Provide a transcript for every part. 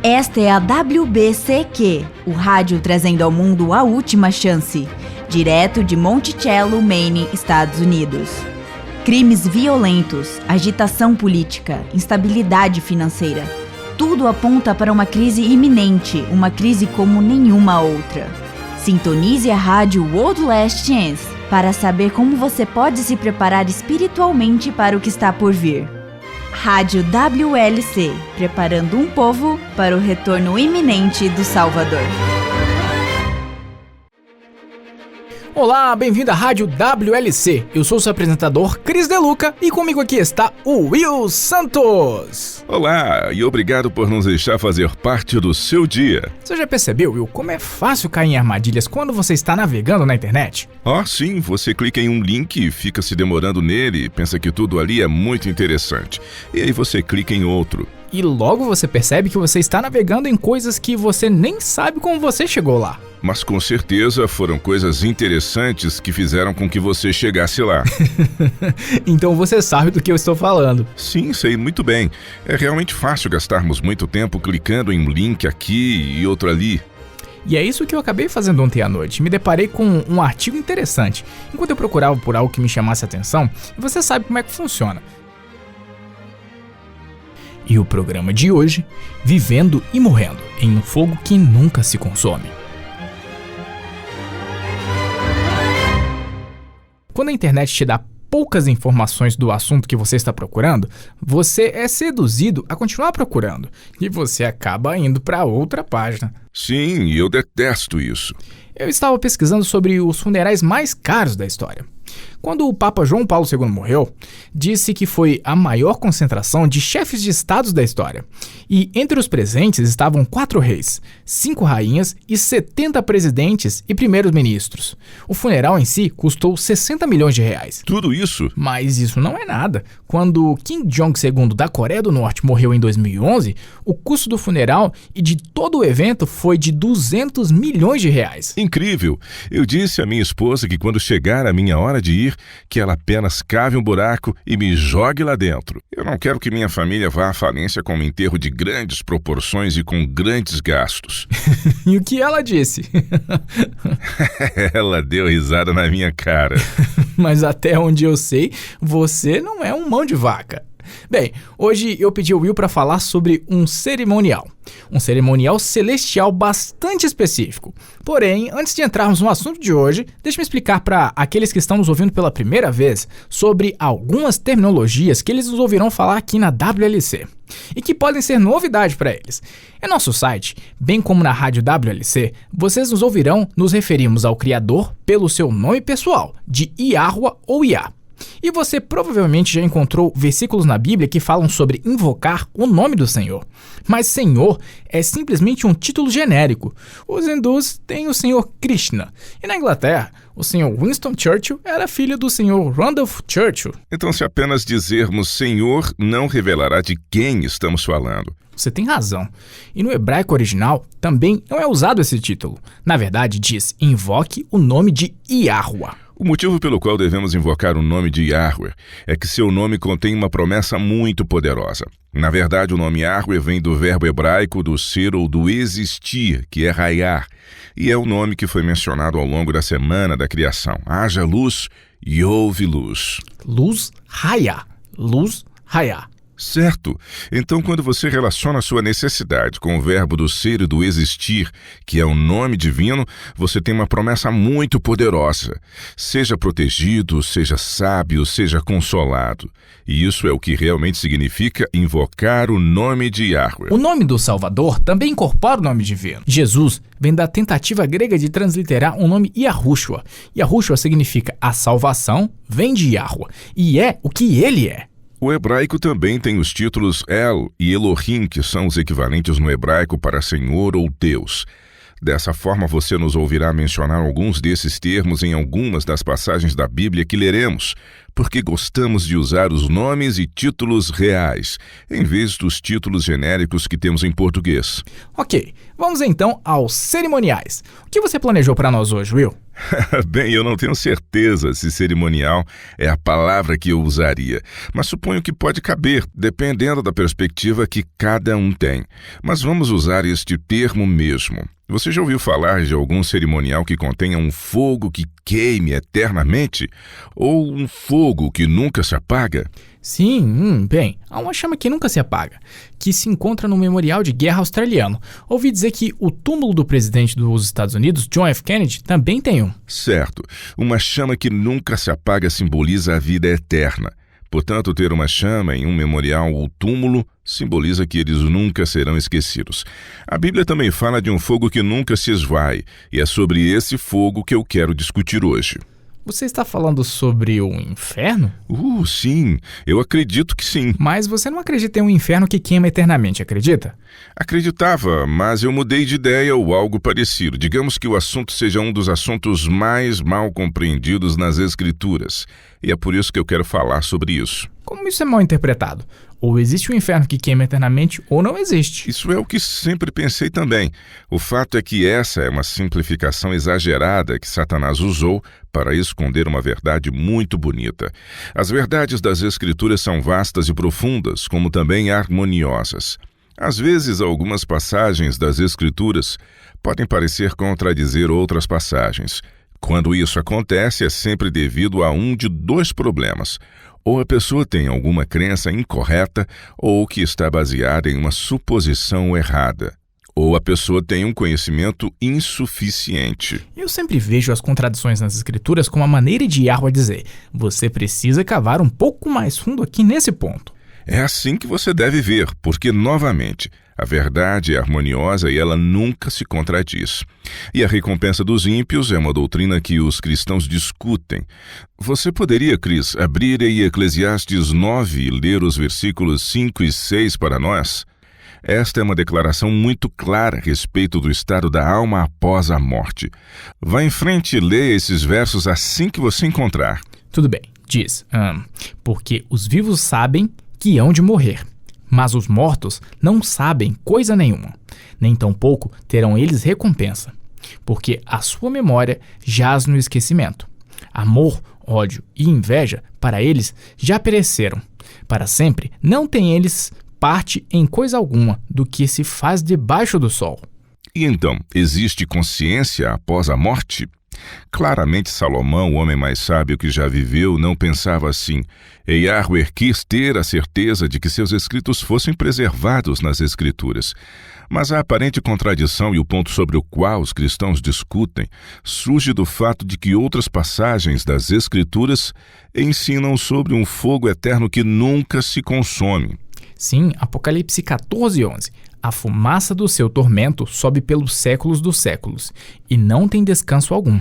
Esta é a WBCQ, o rádio trazendo ao mundo a última chance, direto de Monticello, Maine, Estados Unidos. Crimes violentos, agitação política, instabilidade financeira. Tudo aponta para uma crise iminente, uma crise como nenhuma outra. Sintonize a rádio World Last Chance para saber como você pode se preparar espiritualmente para o que está por vir. Rádio WLC, preparando um povo para o retorno iminente do Salvador. Olá, bem-vindo à Rádio WLC. Eu sou seu apresentador, Cris Deluca, e comigo aqui está o Will Santos. Olá, e obrigado por nos deixar fazer parte do seu dia. Você já percebeu, Will, como é fácil cair em armadilhas quando você está navegando na internet? Sim, você clica em um link e fica se demorando nele e pensa que tudo ali é muito interessante. E aí você clica em outro. E logo você percebe que você está navegando em coisas que você nem sabe como você chegou lá. Mas com certeza foram coisas interessantes que fizeram com que você chegasse lá. Então você sabe do que eu estou falando. Sim, sei muito bem. É realmente fácil gastarmos muito tempo clicando em um link aqui e outro ali. E é isso que eu acabei fazendo ontem à noite. Me deparei com um artigo interessante, enquanto eu procurava por algo que me chamasse a atenção, e você sabe como é que funciona. E o programa de hoje, Vivendo e Morrendo em um Fogo que Nunca se Consome. Quando a internet te dá poucas informações do assunto que você está procurando, você é seduzido a continuar procurando e você acaba indo para outra página. Sim, eu detesto isso. Eu estava pesquisando sobre os funerais mais caros da história. Quando o Papa João Paulo II morreu, disse que foi a maior concentração de chefes de estados da história. E entre os presentes estavam 4 reis, 5 rainhas e 70 presidentes e primeiros ministros. O funeral em si custou 60 milhões de reais. Tudo isso? Mas isso não é nada. Quando Kim Jong II da Coreia do Norte morreu em 2011, o custo do funeral e de todo o evento foi de 200 milhões de reais. Incrível! Eu disse à minha esposa que quando chegar a minha hora de ir, que ela apenas cave um buraco e me jogue lá dentro. Eu não quero que minha família vá à falência com um enterro de grandes proporções e com grandes gastos. E o que ela disse? Ela deu risada na minha cara. Mas até onde eu sei, você não é um mão de vaca. Bem, hoje eu pedi ao Will para falar sobre um cerimonial celestial bastante específico. Porém, antes de entrarmos no assunto de hoje, deixe-me explicar para aqueles que estão nos ouvindo pela primeira vez sobre algumas terminologias que eles nos ouvirão falar aqui na WLC e que podem ser novidade para eles. Em nosso site, bem como na rádio WLC, vocês nos ouvirão nos referirmos ao Criador pelo seu nome pessoal, de Yahweh ou Yah. E você provavelmente já encontrou versículos na Bíblia que falam sobre invocar o nome do Senhor. Mas Senhor é simplesmente um título genérico. Os hindus têm o Senhor Krishna. E na Inglaterra, o Senhor Winston Churchill era filho do Senhor Randolph Churchill. Então, se apenas dizermos Senhor, não revelará de quem estamos falando. Você tem razão. E no hebraico original também não é usado esse título. Na verdade, diz invoque o nome de Yahweh. O motivo pelo qual devemos invocar o nome de Yahweh é que seu nome contém uma promessa muito poderosa. Na verdade, o nome Yahweh vem do verbo hebraico do ser ou do existir, que é raiar, e é o nome que foi mencionado ao longo da semana da criação. Haja luz e houve luz. Luz, raia. Luz, raia. Certo. Então, quando você relaciona sua necessidade com o verbo do ser e do existir, que é o nome divino, você tem uma promessa muito poderosa. Seja protegido, seja sábio, seja consolado. E isso é o que realmente significa invocar o nome de Yahweh. O nome do Salvador também incorpora o nome divino. Jesus vem da tentativa grega de transliterar o nome Yahushua. Yahushua significa a salvação, vem de Yahweh, e é o que ele é. O hebraico também tem os títulos El e Elohim, que são os equivalentes no hebraico para Senhor ou Deus. Dessa forma, você nos ouvirá mencionar alguns desses termos em algumas das passagens da Bíblia que leremos, porque gostamos de usar os nomes e títulos reais, em vez dos títulos genéricos que temos em português. Ok, vamos então aos cerimoniais. O que você planejou para nós hoje, Will? Bem, eu não tenho certeza se cerimonial é a palavra que eu usaria, mas suponho que pode caber, dependendo da perspectiva que cada um tem. Mas vamos usar este termo mesmo. Você já ouviu falar de algum cerimonial que contenha um fogo que queime eternamente? Ou um fogo que nunca se apaga? Sim, bem, há uma chama que nunca se apaga, que se encontra no Memorial de Guerra Australiano. Ouvi dizer que o túmulo do presidente dos Estados Unidos, John F. Kennedy, também tem um. Certo. Uma chama que nunca se apaga simboliza a vida eterna. Portanto, ter uma chama em um memorial ou túmulo simboliza que eles nunca serão esquecidos. A Bíblia também fala de um fogo que nunca se esvai, e é sobre esse fogo que eu quero discutir hoje. Você está falando sobre o inferno? Sim, eu acredito que sim. Mas você não acredita em um inferno que queima eternamente, acredita? Acreditava, mas eu mudei de ideia ou algo parecido. Digamos que o assunto seja um dos assuntos mais mal compreendidos nas Escrituras. E é por isso que eu quero falar sobre isso. Como isso é mal interpretado? Ou existe um inferno que queima eternamente, ou não existe. Isso é o que sempre pensei também. O fato é que essa é uma simplificação exagerada que Satanás usou para esconder uma verdade muito bonita. As verdades das Escrituras são vastas e profundas, como também harmoniosas. Às vezes, algumas passagens das Escrituras podem parecer contradizer outras passagens. Quando isso acontece, é sempre devido a um de dois problemas. Ou a pessoa tem alguma crença incorreta, ou que está baseada em uma suposição errada. Ou a pessoa tem um conhecimento insuficiente. Eu sempre vejo as contradições nas escrituras como a maneira de Yahweh dizer: você precisa cavar um pouco mais fundo aqui nesse ponto. É assim que você deve ver, porque, novamente, a verdade é harmoniosa e ela nunca se contradiz. E a recompensa dos ímpios é uma doutrina que os cristãos discutem. Você poderia, Cris, abrir aí Eclesiastes 9 e ler os versículos 5 e 6 para nós? Esta é uma declaração muito clara a respeito do estado da alma após a morte. Vá em frente e leia esses versos assim que você encontrar. Tudo bem, diz, porque os vivos sabem que hão de morrer, mas os mortos não sabem coisa nenhuma, nem tampouco terão eles recompensa, porque a sua memória jaz no esquecimento. Amor, ódio e inveja para eles já pereceram. Para sempre não têm eles parte em coisa alguma do que se faz debaixo do sol. E então, existe consciência após a morte? Claramente Salomão, o homem mais sábio que já viveu, não pensava assim. E Yahweh quis ter a certeza de que seus escritos fossem preservados nas Escrituras. Mas a aparente contradição e o ponto sobre o qual os cristãos discutem surge do fato de que outras passagens das Escrituras ensinam sobre um fogo eterno que nunca se consome. Sim, Apocalipse 14:11. A fumaça do seu tormento sobe pelos séculos dos séculos, e não tem descanso algum,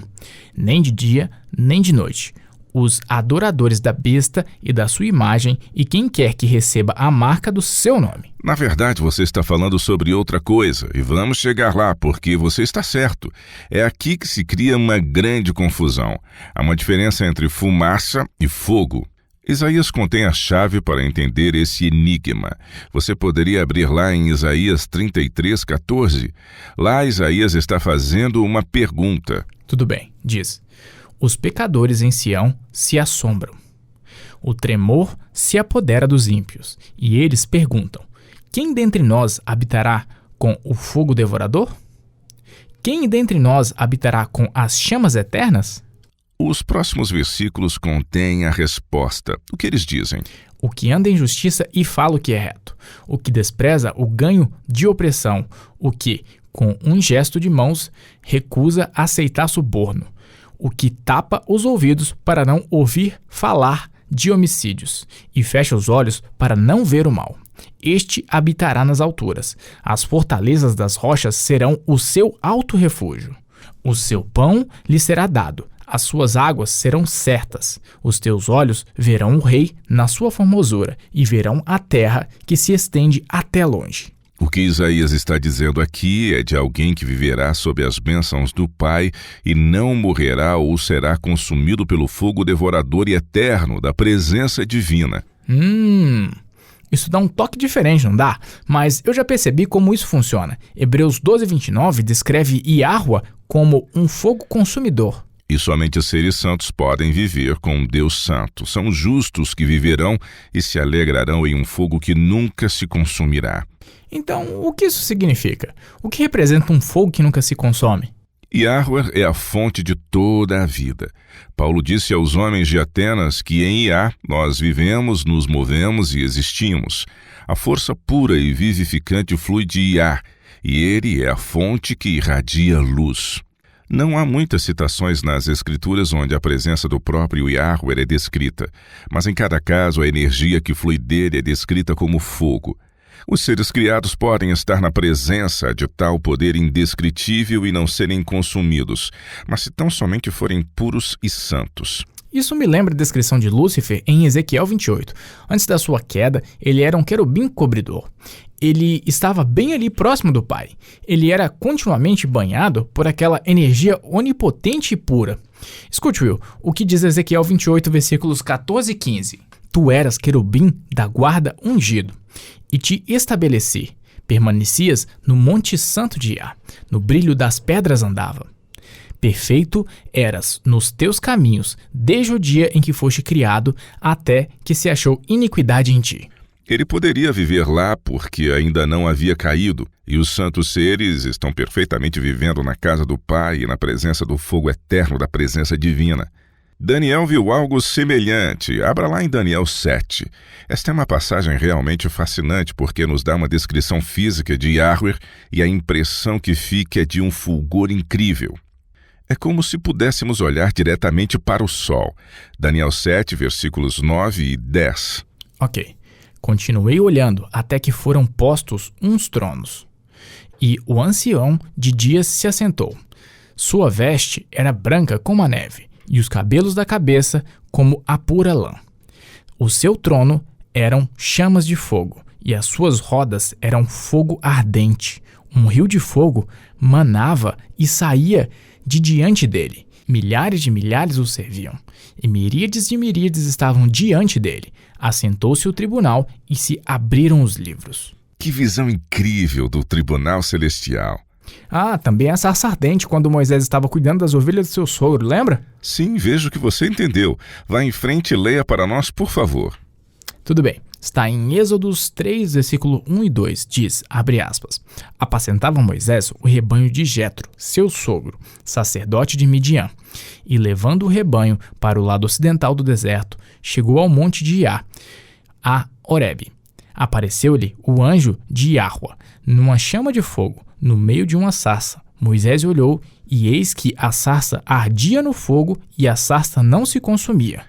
nem de dia, nem de noite. Os adoradores da besta e da sua imagem, e quem quer que receba a marca do seu nome. Na verdade, você está falando sobre outra coisa, e vamos chegar lá, porque você está certo. É aqui que se cria uma grande confusão. Há uma diferença entre fumaça e fogo. Isaías contém a chave para entender esse enigma. Você poderia abrir lá em Isaías 33:14. Lá Isaías está fazendo uma pergunta. Tudo bem, diz. Os pecadores em Sião se assombram. O tremor se apodera dos ímpios, e eles perguntam: quem dentre nós habitará com o fogo devorador? Quem dentre nós habitará com as chamas eternas? Os próximos versículos contêm a resposta. O que eles dizem? O que anda em justiça e fala o que é reto. O que despreza o ganho de opressão. O que, com um gesto de mãos, recusa aceitar suborno. O que tapa os ouvidos para não ouvir falar de homicídios e fecha os olhos para não ver o mal. Este habitará nas alturas. As fortalezas das rochas serão o seu alto refúgio. O seu pão lhe será dado. As suas águas serão certas. Os teus olhos verão o rei na sua formosura e verão a terra que se estende até longe. O que Isaías está dizendo aqui é de alguém que viverá sob as bênçãos do Pai e não morrerá ou será consumido pelo fogo devorador e eterno da presença divina. Isso dá um toque diferente, não dá? Mas eu já percebi como isso funciona. Hebreus 12:29 descreve Yahweh como um fogo consumidor. E somente seres santos podem viver com um Deus santo. São justos que viverão e se alegrarão em um fogo que nunca se consumirá. Então, o que isso significa? O que representa um fogo que nunca se consome? Yahweh é a fonte de toda a vida. Paulo disse aos homens de Atenas que em Iá nós vivemos, nos movemos e existimos. A força pura e vivificante flui de Iá, e ele é a fonte que irradia luz. Não há muitas citações nas Escrituras onde a presença do próprio Yahweh é descrita, mas em cada caso a energia que flui dele é descrita como fogo. Os seres criados podem estar na presença de tal poder indescritível e não serem consumidos, mas se tão somente forem puros e santos. Isso me lembra a descrição de Lúcifer em Ezequiel 28. Antes da sua queda, ele era um querubim cobridor. Ele estava bem ali próximo do Pai. Ele era continuamente banhado por aquela energia onipotente e pura. Escute, Will, o que diz Ezequiel 28, versículos 14 e 15. Tu eras querubim da guarda ungido, e te estabeleci. Permanecias no monte santo de Iá, no brilho das pedras andava. Perfeito eras nos teus caminhos, desde o dia em que foste criado, até que se achou iniquidade em ti. Ele poderia viver lá porque ainda não havia caído, e os santos seres estão perfeitamente vivendo na casa do Pai e na presença do fogo eterno da presença divina. Daniel viu algo semelhante. Abra lá em Daniel 7. Esta é uma passagem realmente fascinante porque nos dá uma descrição física de Yahweh e a impressão que fica é de um fulgor incrível. É como se pudéssemos olhar diretamente para o sol. Daniel 7, versículos 9 e 10. Ok. Continuei olhando até que foram postos uns tronos. E o ancião de dias se assentou. Sua veste era branca como a neve, e os cabelos da cabeça como a pura lã. O seu trono eram chamas de fogo, e as suas rodas eram fogo ardente. Um rio de fogo manava e saía de diante dele. Milhares de milhares o serviam, e miríades de miríades estavam diante dele. Assentou-se o tribunal e se abriram os livros. Que visão incrível do tribunal celestial! Ah, também a sarça ardente quando Moisés estava cuidando das ovelhas do seu sogro, lembra? Sim, vejo que você entendeu. Vá em frente e leia para nós, por favor. Tudo bem. Está em Êxodos 3, versículo 1 e 2, diz, abre aspas, apacentava Moisés o rebanho de Jetro, seu sogro, sacerdote de Midian, e levando o rebanho para o lado ocidental do deserto, chegou ao monte de Iá, a Horebe. Apareceu-lhe o anjo de Yahweh, numa chama de fogo, no meio de uma sarça. Moisés olhou, e eis que a sarça ardia no fogo, e a sarça não se consumia.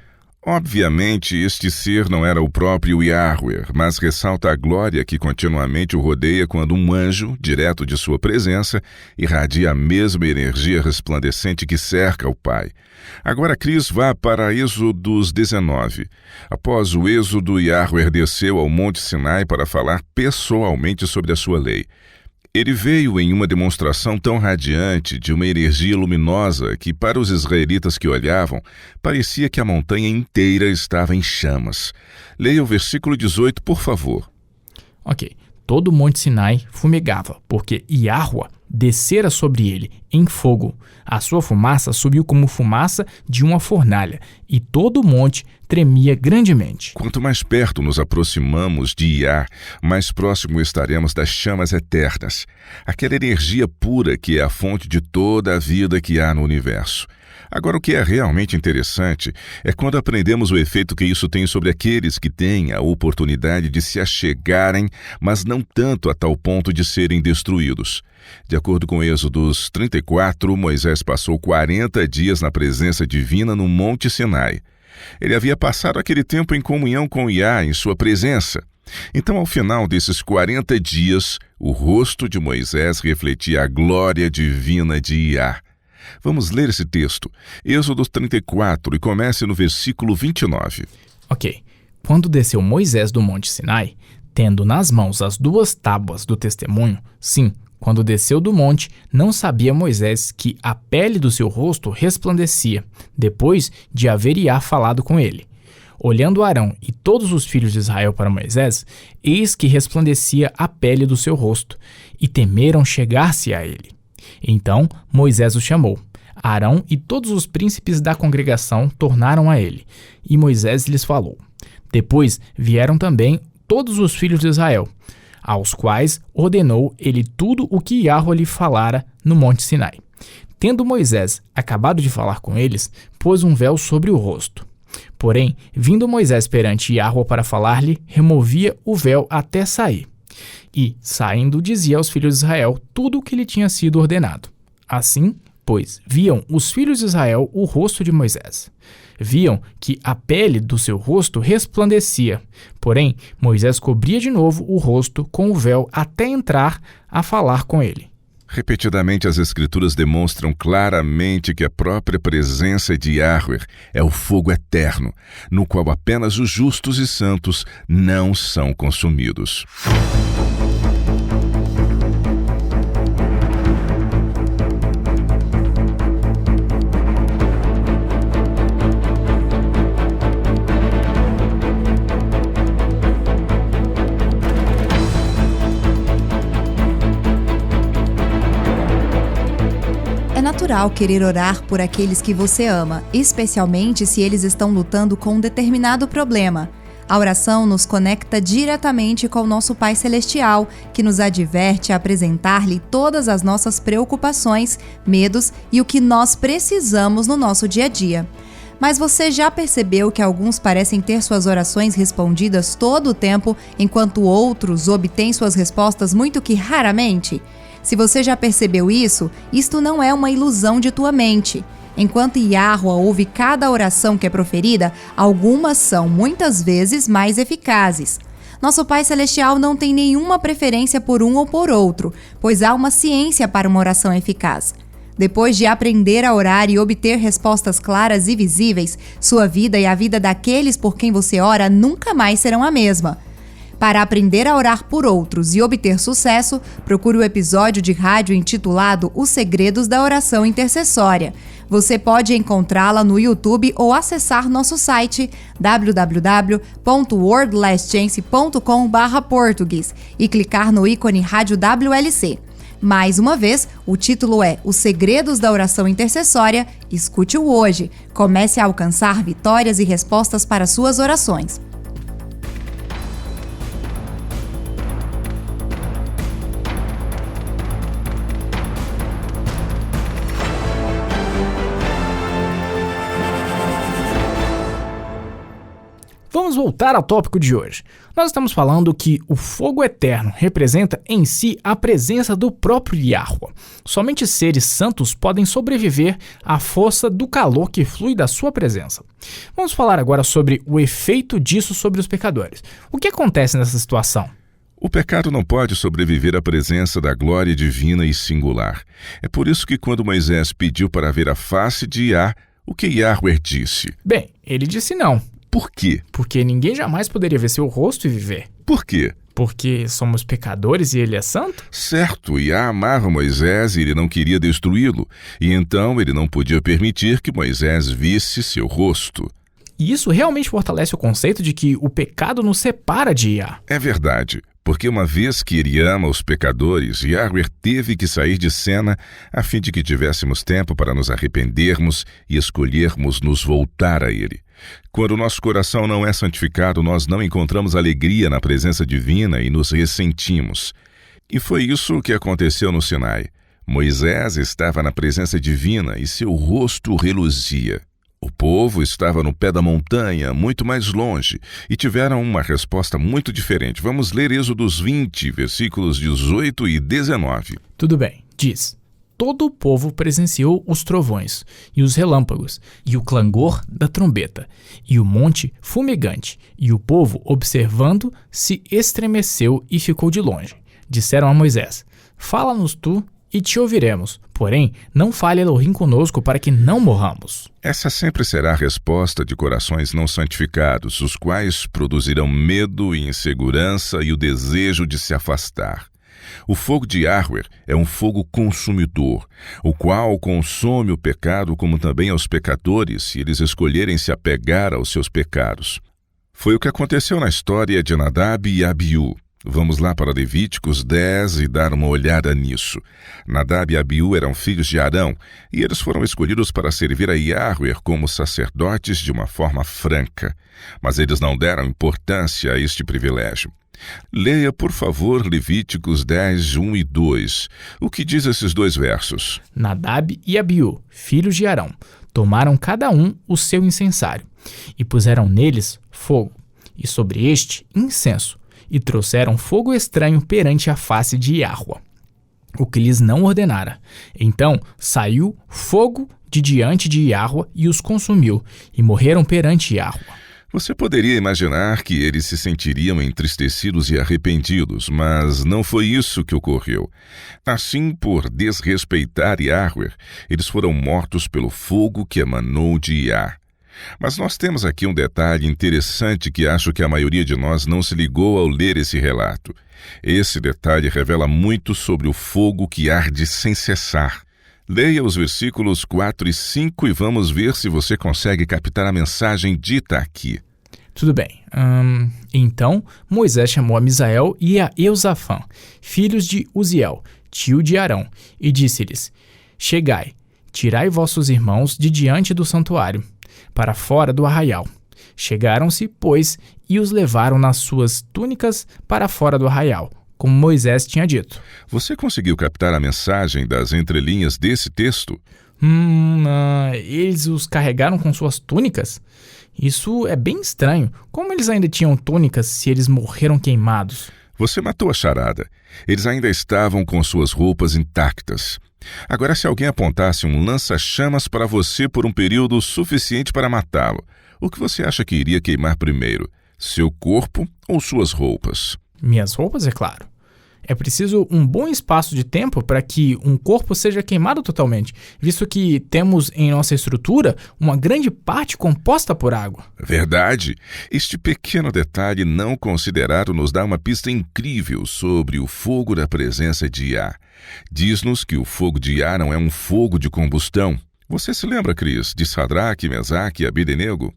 Obviamente, este ser não era o próprio Yahweh, mas ressalta a glória que continuamente o rodeia quando um anjo, direto de sua presença, irradia a mesma energia resplandecente que cerca o Pai. Agora, Cris, vá para Êxodos 19. Após o êxodo, Yahweh desceu ao Monte Sinai para falar pessoalmente sobre a sua lei. Ele veio em uma demonstração tão radiante, de uma energia luminosa, que para os israelitas que olhavam, parecia que a montanha inteira estava em chamas. Leia o versículo 18, por favor. Ok. Todo o Monte Sinai fumegava, porque Yahweh descera sobre ele em fogo. A sua fumaça subiu como fumaça de uma fornalha, e todo o monte tremia grandemente. Quanto mais perto nos aproximamos de Iá, mais próximo estaremos das chamas eternas, aquela energia pura que é a fonte de toda a vida que há no universo. Agora, o que é realmente interessante é quando aprendemos o efeito que isso tem sobre aqueles que têm a oportunidade de se achegarem, mas não tanto a tal ponto de serem destruídos. De acordo com Êxodos 34, Moisés passou 40 dias na presença divina no Monte Sinai. Ele havia passado aquele tempo em comunhão com Iá, em sua presença. Então, ao final desses 40 dias, o rosto de Moisés refletia a glória divina de Iá. Vamos ler esse texto, Êxodo 34, e comece no versículo 29. Ok. Quando desceu Moisés do Monte Sinai, tendo nas mãos as 2 tábuas do testemunho, sim, quando desceu do monte, não sabia Moisés que a pele do seu rosto resplandecia, depois de haver Iá falado com ele. Olhando Arão e todos os filhos de Israel para Moisés, eis que resplandecia a pele do seu rosto, e temeram chegar-se a ele. Então Moisés o chamou. Arão e todos os príncipes da congregação tornaram a ele, e Moisés lhes falou. Depois vieram também todos os filhos de Israel, aos quais ordenou ele tudo o que Yahweh lhe falara no monte Sinai. Tendo Moisés acabado de falar com eles, pôs um véu sobre o rosto. Porém, vindo Moisés perante Yahweh para falar-lhe, removia o véu até sair. E, saindo, dizia aos filhos de Israel tudo o que lhe tinha sido ordenado. Assim, pois, viam os filhos de Israel o rosto de Moisés. Viam que a pele do seu rosto resplandecia. Porém, Moisés cobria de novo o rosto com o véu até entrar a falar com ele. Repetidamente, as Escrituras demonstram claramente que a própria presença de Yahweh é o fogo eterno, no qual apenas os justos e santos não são consumidos. É natural querer orar por aqueles que você ama, especialmente se eles estão lutando com um determinado problema. A oração nos conecta diretamente com o nosso Pai Celestial, que nos adverte a apresentar-lhe todas as nossas preocupações, medos e o que nós precisamos no nosso dia a dia. Mas você já percebeu que alguns parecem ter suas orações respondidas todo o tempo, enquanto outros obtêm suas respostas muito que raramente? Se você já percebeu isso, isto não é uma ilusão de tua mente. Enquanto Yahweh ouve cada oração que é proferida, algumas são muitas vezes mais eficazes. Nosso Pai Celestial não tem nenhuma preferência por um ou por outro, pois há uma ciência para uma oração eficaz. Depois de aprender a orar e obter respostas claras e visíveis, sua vida e a vida daqueles por quem você ora nunca mais serão a mesma. Para aprender a orar por outros e obter sucesso, procure o episódio de rádio intitulado Os Segredos da Oração Intercessória. Você pode encontrá-la no YouTube ou acessar nosso site www.wordlastchance.com/português e clicar no ícone Rádio WLC. Mais uma vez, o título é Os Segredos da Oração Intercessória. Escute-o hoje. Comece a alcançar vitórias e respostas para suas orações. Vamos voltar ao tópico de hoje. Nós estamos falando que o fogo eterno representa em si a presença do próprio Yahweh. Somente seres santos podem sobreviver à força do calor que flui da sua presença. Vamos falar agora sobre o efeito disso sobre os pecadores. O que acontece nessa situação? O pecado não pode sobreviver à presença da glória divina e singular. É por isso que quando Moisés pediu para ver a face de Yah, o que Yahweh disse? Bem, ele disse não. Por quê? Porque ninguém jamais poderia ver seu rosto e viver. Por quê? Porque somos pecadores e ele é santo? Certo, Yah amava Moisés e ele não queria destruí-lo, e então ele não podia permitir que Moisés visse seu rosto. E isso realmente fortalece o conceito de que o pecado nos separa de Yah. É verdade, porque uma vez que ele ama os pecadores, Yahweh teve que sair de cena a fim de que tivéssemos tempo para nos arrependermos e escolhermos nos voltar a ele. Quando o nosso coração não é santificado, nós não encontramos alegria na presença divina e nos ressentimos. E foi isso que aconteceu no Sinai. Moisés estava na presença divina e seu rosto reluzia. O povo estava no pé da montanha, muito mais longe, e tiveram uma resposta muito diferente. Vamos ler Êxodos 20, versículos 18 e 19. Tudo bem, diz: todo o povo presenciou os trovões, e os relâmpagos, e o clangor da trombeta, e o monte fumegante, e o povo, observando, se estremeceu e ficou de longe. Disseram a Moisés: fala-nos tu, e te ouviremos, porém não fale Elohim conosco para que não morramos. Essa sempre será a resposta de corações não santificados, os quais produzirão medo e insegurança e o desejo de se afastar. O fogo de Yahweh é um fogo consumidor, o qual consome o pecado como também aos pecadores se eles escolherem se apegar aos seus pecados. Foi o que aconteceu na história de Nadab e Abiú. Vamos lá para Levíticos 10 e dar uma olhada nisso. Nadab e Abiú eram filhos de Arão, e eles foram escolhidos para servir a Yahweh como sacerdotes de uma forma franca. Mas eles não deram importância a este privilégio. Leia, por favor, Levíticos 10, 1 e 2. O que diz esses dois versos? Nadab e Abiú, filhos de Arão, tomaram cada um o seu incensário, e puseram neles fogo, e sobre este incenso, e trouxeram fogo estranho perante a face de Yahweh, o que lhes não ordenara. Então saiu fogo de diante de Yahweh e os consumiu, e morreram perante Yahweh. Você poderia imaginar que eles se sentiriam entristecidos e arrependidos, mas não foi isso que ocorreu. Assim, por desrespeitar Yahweh, eles foram mortos pelo fogo que emanou de Yah. Mas nós temos aqui um detalhe interessante que acho que a maioria de nós não se ligou ao ler esse relato. Esse detalhe revela muito sobre o fogo que arde sem cessar. Leia os versículos 4 e 5 e vamos ver se você consegue captar a mensagem dita aqui. Tudo bem. Então Moisés chamou a Misael e a Eusafã, filhos de Uziel, tio de Arão, e disse-lhes: Chegai, tirai vossos irmãos de diante do santuário, para fora do arraial. Chegaram-se, pois, e os levaram nas suas túnicas para fora do arraial, como Moisés tinha dito. Você conseguiu captar a mensagem das entrelinhas desse texto? Eles os carregaram com suas túnicas? Isso é bem estranho. Como eles ainda tinham túnicas se eles morreram queimados? Você matou a charada. Eles ainda estavam com suas roupas intactas. Agora, se alguém apontasse um lança-chamas para você por um período suficiente para matá-lo, o que você acha que iria queimar primeiro? Seu corpo ou suas roupas? Minhas roupas, é claro. É preciso um bom espaço de tempo para que um corpo seja queimado totalmente, visto que temos em nossa estrutura uma grande parte composta por água. Verdade. Este pequeno detalhe não considerado nos dá uma pista incrível sobre o fogo da presença de Yah. Diz-nos que o fogo de Yah não é um fogo de combustão. Você se lembra, Cris, de Sadraque, Mesaque e Abednego?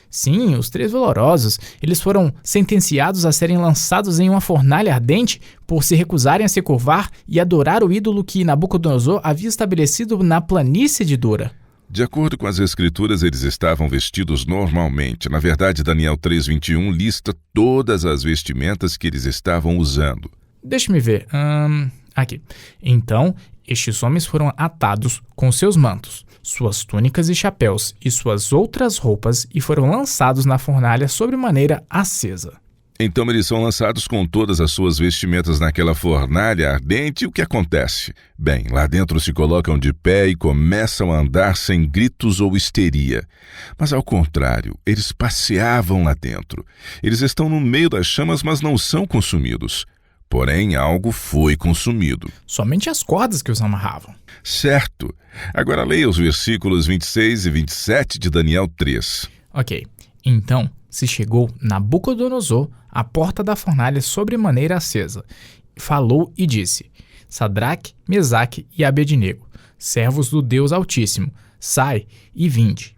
Sim, os três valorosos, eles foram sentenciados a serem lançados em uma fornalha ardente por se recusarem a se curvar e adorar o ídolo que Nabucodonosor havia estabelecido na planície de Dura. De acordo com as escrituras, eles estavam vestidos normalmente. Na verdade, Daniel 3:21 lista todas as vestimentas que eles estavam usando. Deixa-me ver. Aqui. Então, estes homens foram atados com seus mantos, suas túnicas e chapéus e suas outras roupas e foram lançados na fornalha sobremaneira acesa. Então eles são lançados com todas as suas vestimentas naquela fornalha ardente e o que acontece? Bem, lá dentro se colocam de pé e começam a andar sem gritos ou histeria. Mas ao contrário, eles passeavam lá dentro. Eles estão no meio das chamas, mas não são consumidos. Porém, algo foi consumido. Somente as cordas que os amarravam. Certo. Agora leia os versículos 26 e 27 de Daniel 3. Ok. Então se chegou Nabucodonosor à porta da fornalha sobremaneira acesa. Falou e disse: Sadraque, Mesaque e Abednego, servos do Deus Altíssimo, sai e vinde.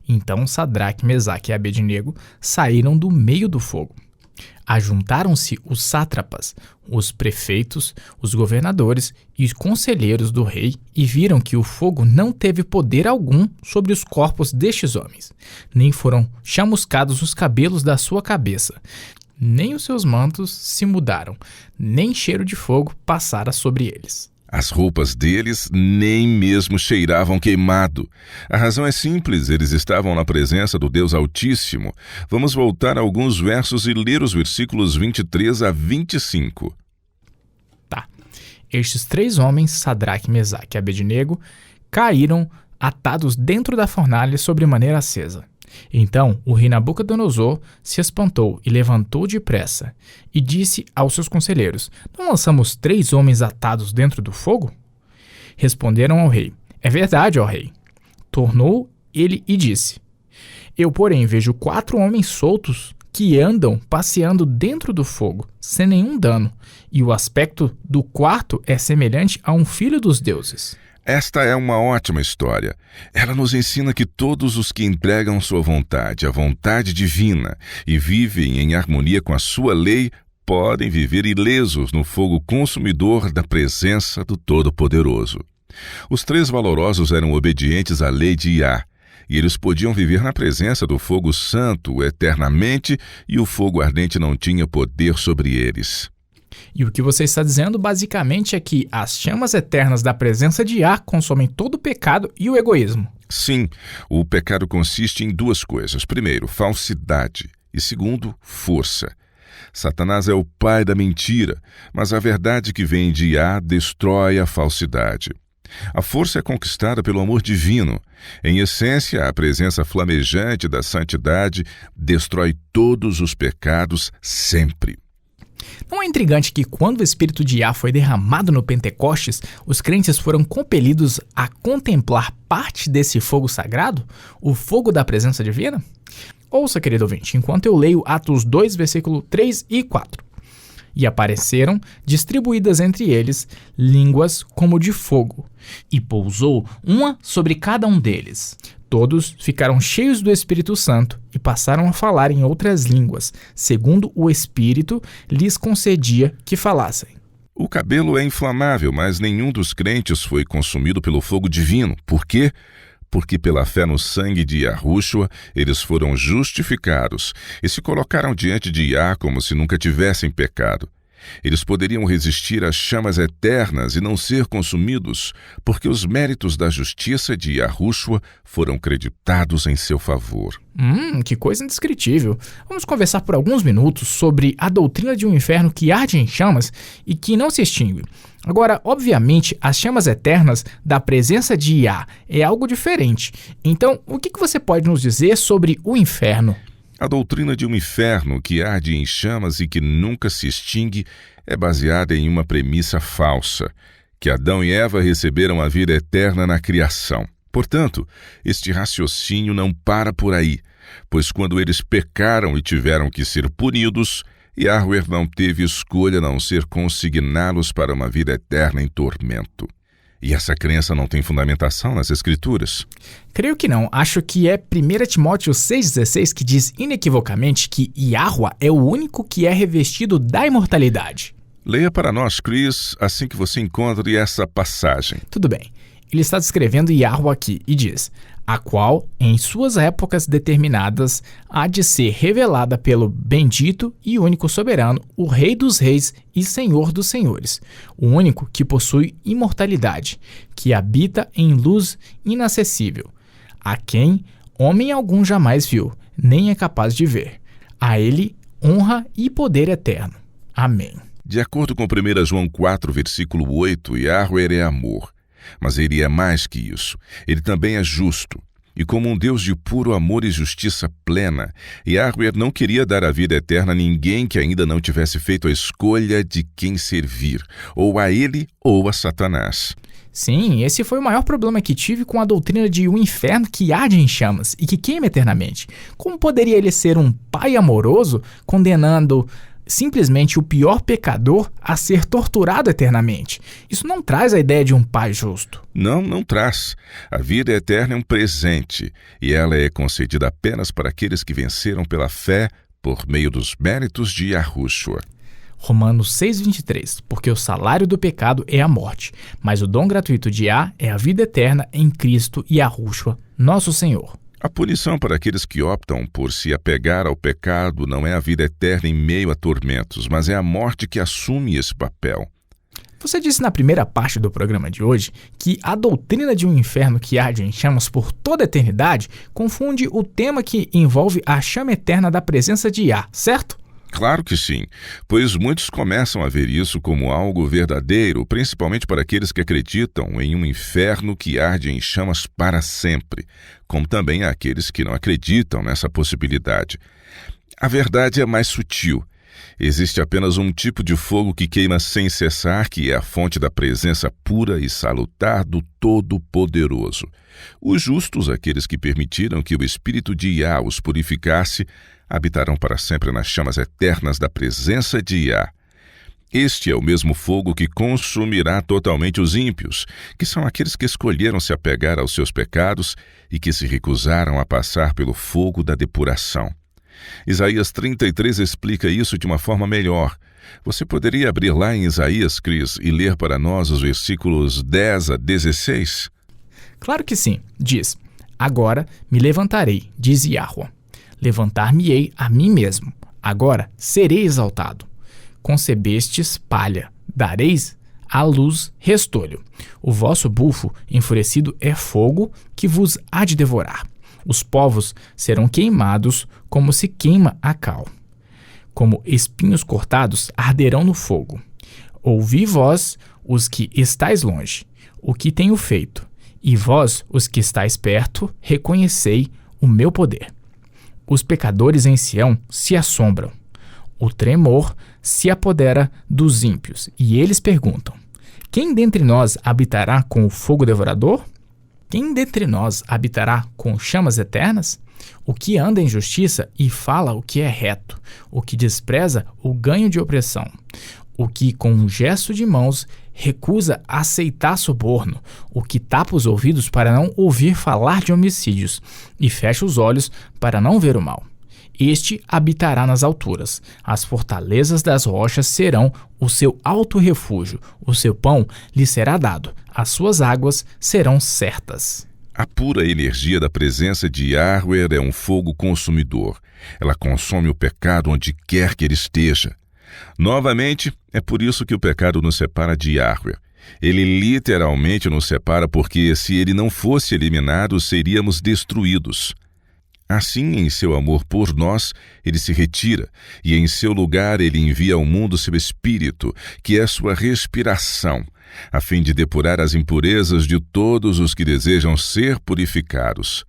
Então Sadraque, Mesaque e Abednego saíram do meio do fogo. Ajuntaram-se os sátrapas, os prefeitos, os governadores e os conselheiros do rei e viram que o fogo não teve poder algum sobre os corpos destes homens, nem foram chamuscados os cabelos da sua cabeça, nem os seus mantos se mudaram, nem cheiro de fogo passara sobre eles. As roupas deles nem mesmo cheiravam queimado. A razão é simples, eles estavam na presença do Deus Altíssimo. Vamos voltar a alguns versos e ler os versículos 23 a 25. Tá. Estes três homens, Sadraque, Mesaque e Abednego, caíram atados dentro da fornalha sobremaneira acesa. Então o rei Nabucodonosor se espantou e levantou depressa e disse aos seus conselheiros: Não lançamos 3 homens atados dentro do fogo? Responderam ao rei: É verdade, ó rei. Tornou ele e disse: Eu, porém, vejo 4 homens soltos que andam passeando dentro do fogo, sem nenhum dano, e o aspecto do quarto é semelhante a um filho dos deuses. Esta é uma ótima história. Ela nos ensina que todos os que entregam sua vontade à vontade divina e vivem em harmonia com a sua lei podem viver ilesos no fogo consumidor da presença do Todo-Poderoso. Os 3 valorosos eram obedientes à lei de Iá, e eles podiam viver na presença do fogo santo eternamente, e o fogo ardente não tinha poder sobre eles. E o que você está dizendo basicamente é que as chamas eternas da presença de Iá consomem todo o pecado e o egoísmo. Sim, o pecado consiste em 2 coisas. Primeiro, falsidade, e segundo, força. Satanás é o pai da mentira, mas a verdade que vem de Iá destrói a falsidade. A força é conquistada pelo amor divino. Em essência, a presença flamejante da santidade destrói todos os pecados sempre. Não é intrigante que quando o Espírito de Iá foi derramado no Pentecostes, os crentes foram compelidos a contemplar parte desse fogo sagrado, o fogo da presença divina? Ouça, querido ouvinte, enquanto eu leio Atos 2, versículo 3 e 4. E apareceram, distribuídas entre eles, línguas como de fogo, e pousou uma sobre cada um deles. Todos ficaram cheios do Espírito Santo e passaram a falar em outras línguas, segundo o Espírito lhes concedia que falassem. O cabelo é inflamável, mas nenhum dos crentes foi consumido pelo fogo divino. Por quê? Porque pela fé no sangue de Yahushua, eles foram justificados e se colocaram diante de Iá como se nunca tivessem pecado. Eles poderiam resistir às chamas eternas e não ser consumidos, porque os méritos da justiça de Yahushua foram creditados em seu favor. Que coisa indescritível. Vamos conversar por alguns minutos sobre a doutrina de um inferno que arde em chamas e que não se extingue. Agora, obviamente, as chamas eternas da presença de Iá é algo diferente. Então, o que você pode nos dizer sobre o inferno? A doutrina de um inferno que arde em chamas e que nunca se extingue é baseada em uma premissa falsa, que Adão e Eva receberam a vida eterna na criação. Portanto, este raciocínio não para por aí, pois quando eles pecaram e tiveram que ser punidos, Yahweh não teve escolha a não ser consigná-los para uma vida eterna em tormento. E essa crença não tem fundamentação nas Escrituras? Creio que não. Acho que é 1 Timóteo 6,16 que diz inequivocamente que Yahweh é o único que é revestido da imortalidade. Leia para nós, Chris, assim que você encontre essa passagem. Tudo bem. Ele está descrevendo Yahweh aqui e diz: a qual, em suas épocas determinadas, há de ser revelada pelo bendito e único soberano, o Rei dos Reis e Senhor dos Senhores, o único que possui imortalidade, que habita em luz inacessível, a quem homem algum jamais viu, nem é capaz de ver. A ele honra e poder eterno. Amém. De acordo com 1 João 4, versículo 8, Yahweh é amor. Mas ele é mais que isso. Ele também é justo. E como um Deus de puro amor e justiça plena, Yahweh não queria dar a vida eterna a ninguém que ainda não tivesse feito a escolha de quem servir, ou a ele ou a Satanás. Sim, esse foi o maior problema que tive com a doutrina de um inferno que arde em chamas e que queima eternamente. Como poderia ele ser um pai amoroso condenando simplesmente o pior pecador a ser torturado eternamente? Isso não traz a ideia de um pai justo. Não traz. A vida eterna é um presente, e ela é concedida apenas para aqueles que venceram pela fé por meio dos méritos de Yahushua. Romanos 6,23, porque o salário do pecado é a morte, mas o dom gratuito de Yah é a vida eterna em Cristo Yahushua, nosso Senhor. A punição para aqueles que optam por se apegar ao pecado não é a vida eterna em meio a tormentos, mas é a morte que assume esse papel. Você disse na primeira parte do programa de hoje que a doutrina de um inferno que arde em chamas por toda a eternidade confunde o tema que envolve a chama eterna da presença de Yah, certo? Claro que sim, pois muitos começam a ver isso como algo verdadeiro, principalmente para aqueles que acreditam em um inferno que arde em chamas para sempre, como também há aqueles que não acreditam nessa possibilidade. A verdade é mais sutil. Existe apenas um tipo de fogo que queima sem cessar, que é a fonte da presença pura e salutar do Todo-Poderoso. Os justos, aqueles que permitiram que o Espírito de Yah os purificasse, habitarão para sempre nas chamas eternas da presença de Yah. Este é o mesmo fogo que consumirá totalmente os ímpios, que são aqueles que escolheram se apegar aos seus pecados e que se recusaram a passar pelo fogo da depuração. Isaías 33 explica isso de uma forma melhor, Você poderia abrir lá em Isaías, Chris, e ler para nós os versículos 10 a 16? Claro que sim. Diz: Agora me levantarei, diz Yahweh. Levantar-me-ei a mim mesmo. Agora serei exaltado. Concebestes palha, dareis à luz restolho. O vosso bufo enfurecido é fogo que vos há de devorar. Os povos serão queimados como se queima a cal. Como espinhos cortados arderão no fogo. Ouvi vós, os que estáis longe, o que tenho feito, e vós, os que estáis perto, reconhecei o meu poder. Os pecadores em Sião se assombram. O tremor se apodera dos ímpios, e eles perguntam: quem dentre nós habitará com o fogo devorador? Quem dentre nós habitará com chamas eternas? O que anda em justiça e fala o que é reto, o que despreza o ganho de opressão, o que com um gesto de mãos recusa aceitar suborno, o que tapa os ouvidos para não ouvir falar de homicídios e fecha os olhos para não ver o mal. Este habitará nas alturas, as fortalezas das rochas serão o seu alto refúgio, o seu pão lhe será dado, as suas águas serão certas. A pura energia da presença de Yahweh é um fogo consumidor. Ela consome o pecado onde quer que ele esteja. Novamente, é por isso que o pecado nos separa de Yahweh. Ele literalmente nos separa porque, se ele não fosse eliminado, seríamos destruídos. Assim, em seu amor por nós, ele se retira, e em seu lugar ele envia ao mundo seu Espírito, que é sua respiração, a fim de depurar as impurezas de todos os que desejam ser purificados.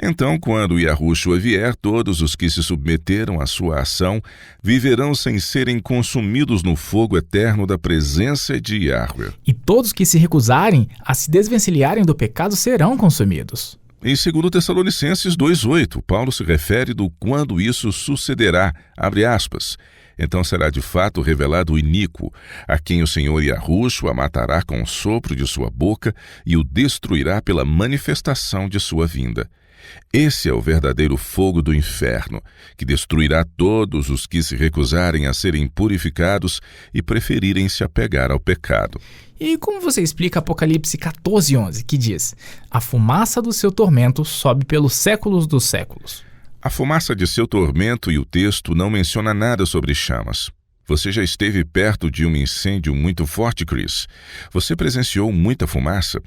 Então, quando Yahushua vier, todos os que se submeteram à sua ação viverão sem serem consumidos no fogo eterno da presença de Yahweh. E todos que se recusarem a se desvencilharem do pecado serão consumidos. Em 2 Tessalonicenses 2,8, Paulo se refere do quando isso sucederá, abre aspas, então será de fato revelado o iníquo, a quem o Senhor Yahushua matará com o sopro de sua boca e o destruirá pela manifestação de sua vinda. Esse é o verdadeiro fogo do inferno, que destruirá todos os que se recusarem a serem purificados e preferirem se apegar ao pecado. E como você explica Apocalipse 14:11, que diz: a fumaça do seu tormento sobe pelos séculos dos séculos? A fumaça de seu tormento e o texto não menciona nada sobre chamas. Você já esteve perto de um incêndio muito forte, Chris? Você presenciou muita fumaça?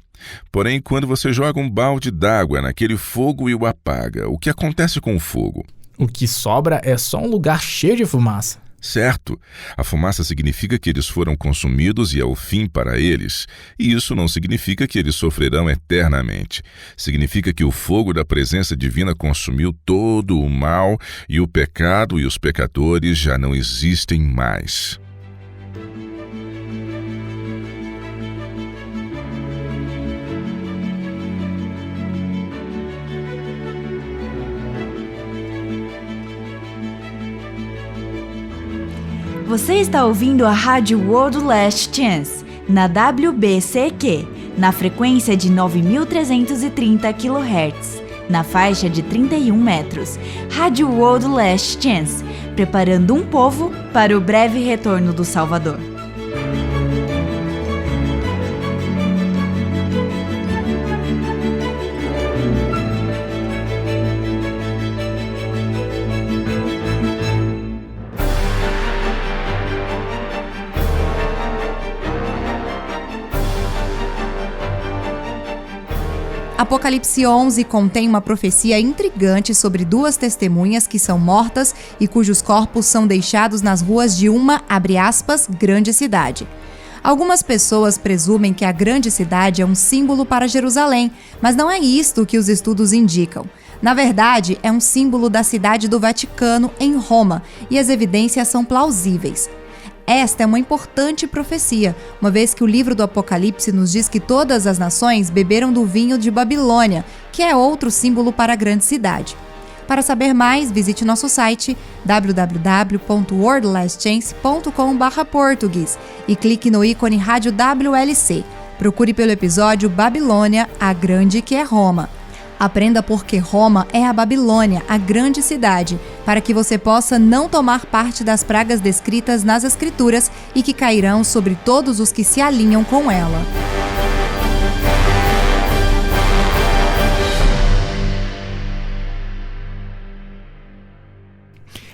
Porém, quando você joga um balde d'água naquele fogo e o apaga, o que acontece com o fogo? O que sobra é só um lugar cheio de fumaça. Certo. A fumaça significa que eles foram consumidos e é o fim para eles. E isso não significa que eles sofrerão eternamente. Significa que o fogo da presença divina consumiu todo o mal e o pecado e os pecadores já não existem mais. Você está ouvindo a Rádio World Last Chance, na WBCQ, na frequência de 9.330 kHz, na faixa de 31 metros. Rádio World Last Chance, preparando um povo para o breve retorno do Salvador. Apocalipse 11 contém uma profecia intrigante sobre duas testemunhas que são mortas e cujos corpos são deixados nas ruas de uma, abre aspas, grande cidade. Algumas pessoas presumem que a grande cidade é um símbolo para Jerusalém, mas não é isto que os estudos indicam. Na verdade, é um símbolo da cidade do Vaticano, em Roma, e as evidências são plausíveis. Esta é uma importante profecia, uma vez que o livro do Apocalipse nos diz que todas as nações beberam do vinho de Babilônia, que é outro símbolo para a grande cidade. Para saber mais, visite nosso site www.worldlastchance.com/português e clique no ícone Rádio WLC. Procure pelo episódio Babilônia, a Grande que é Roma. Aprenda porque Roma é a Babilônia, a grande cidade, para que você possa não tomar parte das pragas descritas nas Escrituras e que cairão sobre todos os que se alinham com ela.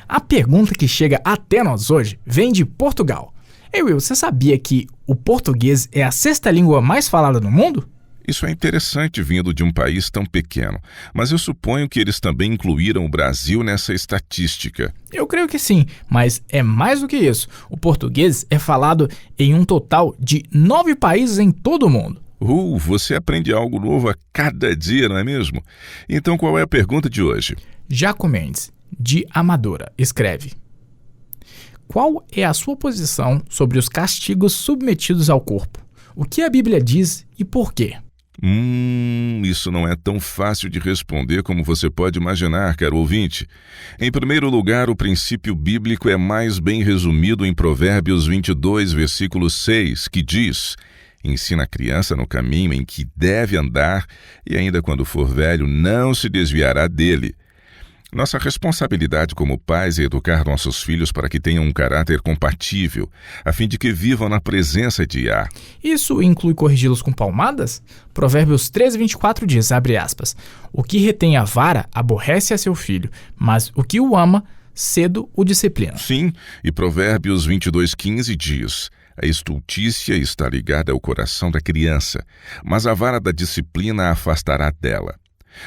A pergunta que chega até nós hoje vem de Portugal. Ei, Will, você sabia que o português é a 6ª língua mais falada no mundo? Isso é interessante vindo de um país tão pequeno, mas eu suponho que eles também incluíram o Brasil nessa estatística. Eu creio que sim, mas é mais do que isso. O português é falado em um total de 9 países em todo o mundo. Você aprende algo novo a cada dia, não é mesmo? Então qual é a pergunta de hoje? Jaco Mendes, de Amadora, escreve: qual é a sua posição sobre os castigos submetidos ao corpo? O que a Bíblia diz e por quê? Isso não é tão fácil de responder como você pode imaginar, caro ouvinte. Em primeiro lugar, o princípio bíblico é mais bem resumido em Provérbios 22, versículo 6, que diz: ensina a criança no caminho em que deve andar, e ainda quando for velho, não se desviará dele. Nossa responsabilidade como pais é educar nossos filhos para que tenham um caráter compatível, a fim de que vivam na presença de Yah. Isso inclui corrigi-los com palmadas? Provérbios 13:24 diz, abre aspas, o que retém a vara aborrece a seu filho, mas o que o ama, cedo o disciplina. Sim, e Provérbios 22:15 diz: a estultícia está ligada ao coração da criança, mas a vara da disciplina a afastará dela.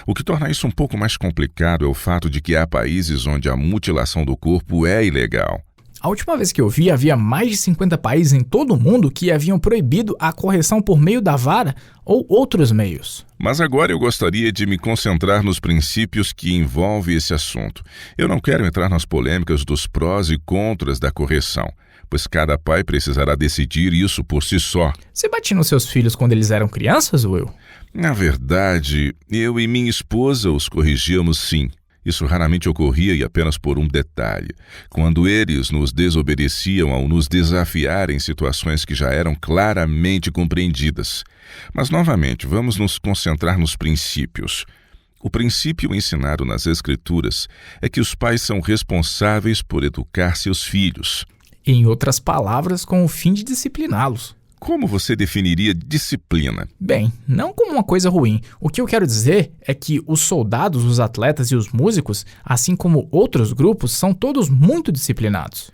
O que torna isso um pouco mais complicado é o fato de que há países onde a mutilação do corpo é ilegal. A última vez que eu vi, havia mais de 50 países em todo o mundo que haviam proibido a correção por meio da vara ou outros meios. Mas agora eu gostaria de me concentrar nos princípios que envolvem esse assunto. Eu não quero entrar nas polêmicas dos prós e contras da correção, pois cada pai precisará decidir isso por si só. Você batia nos seus filhos quando eles eram crianças, Will? Na verdade, eu e minha esposa os corrigíamos sim. Isso raramente ocorria e apenas por um detalhe. Quando eles nos desobedeciam ao nos desafiar em situações que já eram claramente compreendidas. Mas, novamente, vamos nos concentrar nos princípios. O princípio ensinado nas Escrituras é que os pais são responsáveis por educar seus filhos. Em outras palavras, com o fim de discipliná-los. Como você definiria disciplina? Bem, não como uma coisa ruim. O que eu quero dizer é que os soldados, os atletas e os músicos, assim como outros grupos, são todos muito disciplinados.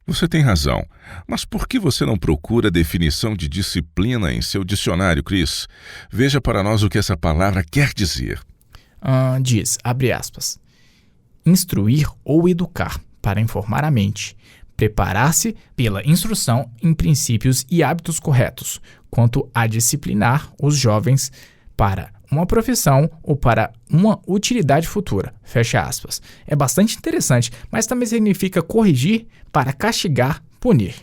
Você tem razão. Mas por que você não procura a definição de disciplina em seu dicionário, Chris? Veja para nós o que essa palavra quer dizer. Diz, abre aspas, instruir ou educar para informar a mente. Preparar-se pela instrução em princípios e hábitos corretos, quanto a disciplinar os jovens para uma profissão ou para uma utilidade futura. Fecha aspas. É bastante interessante, mas também significa corrigir para castigar, punir.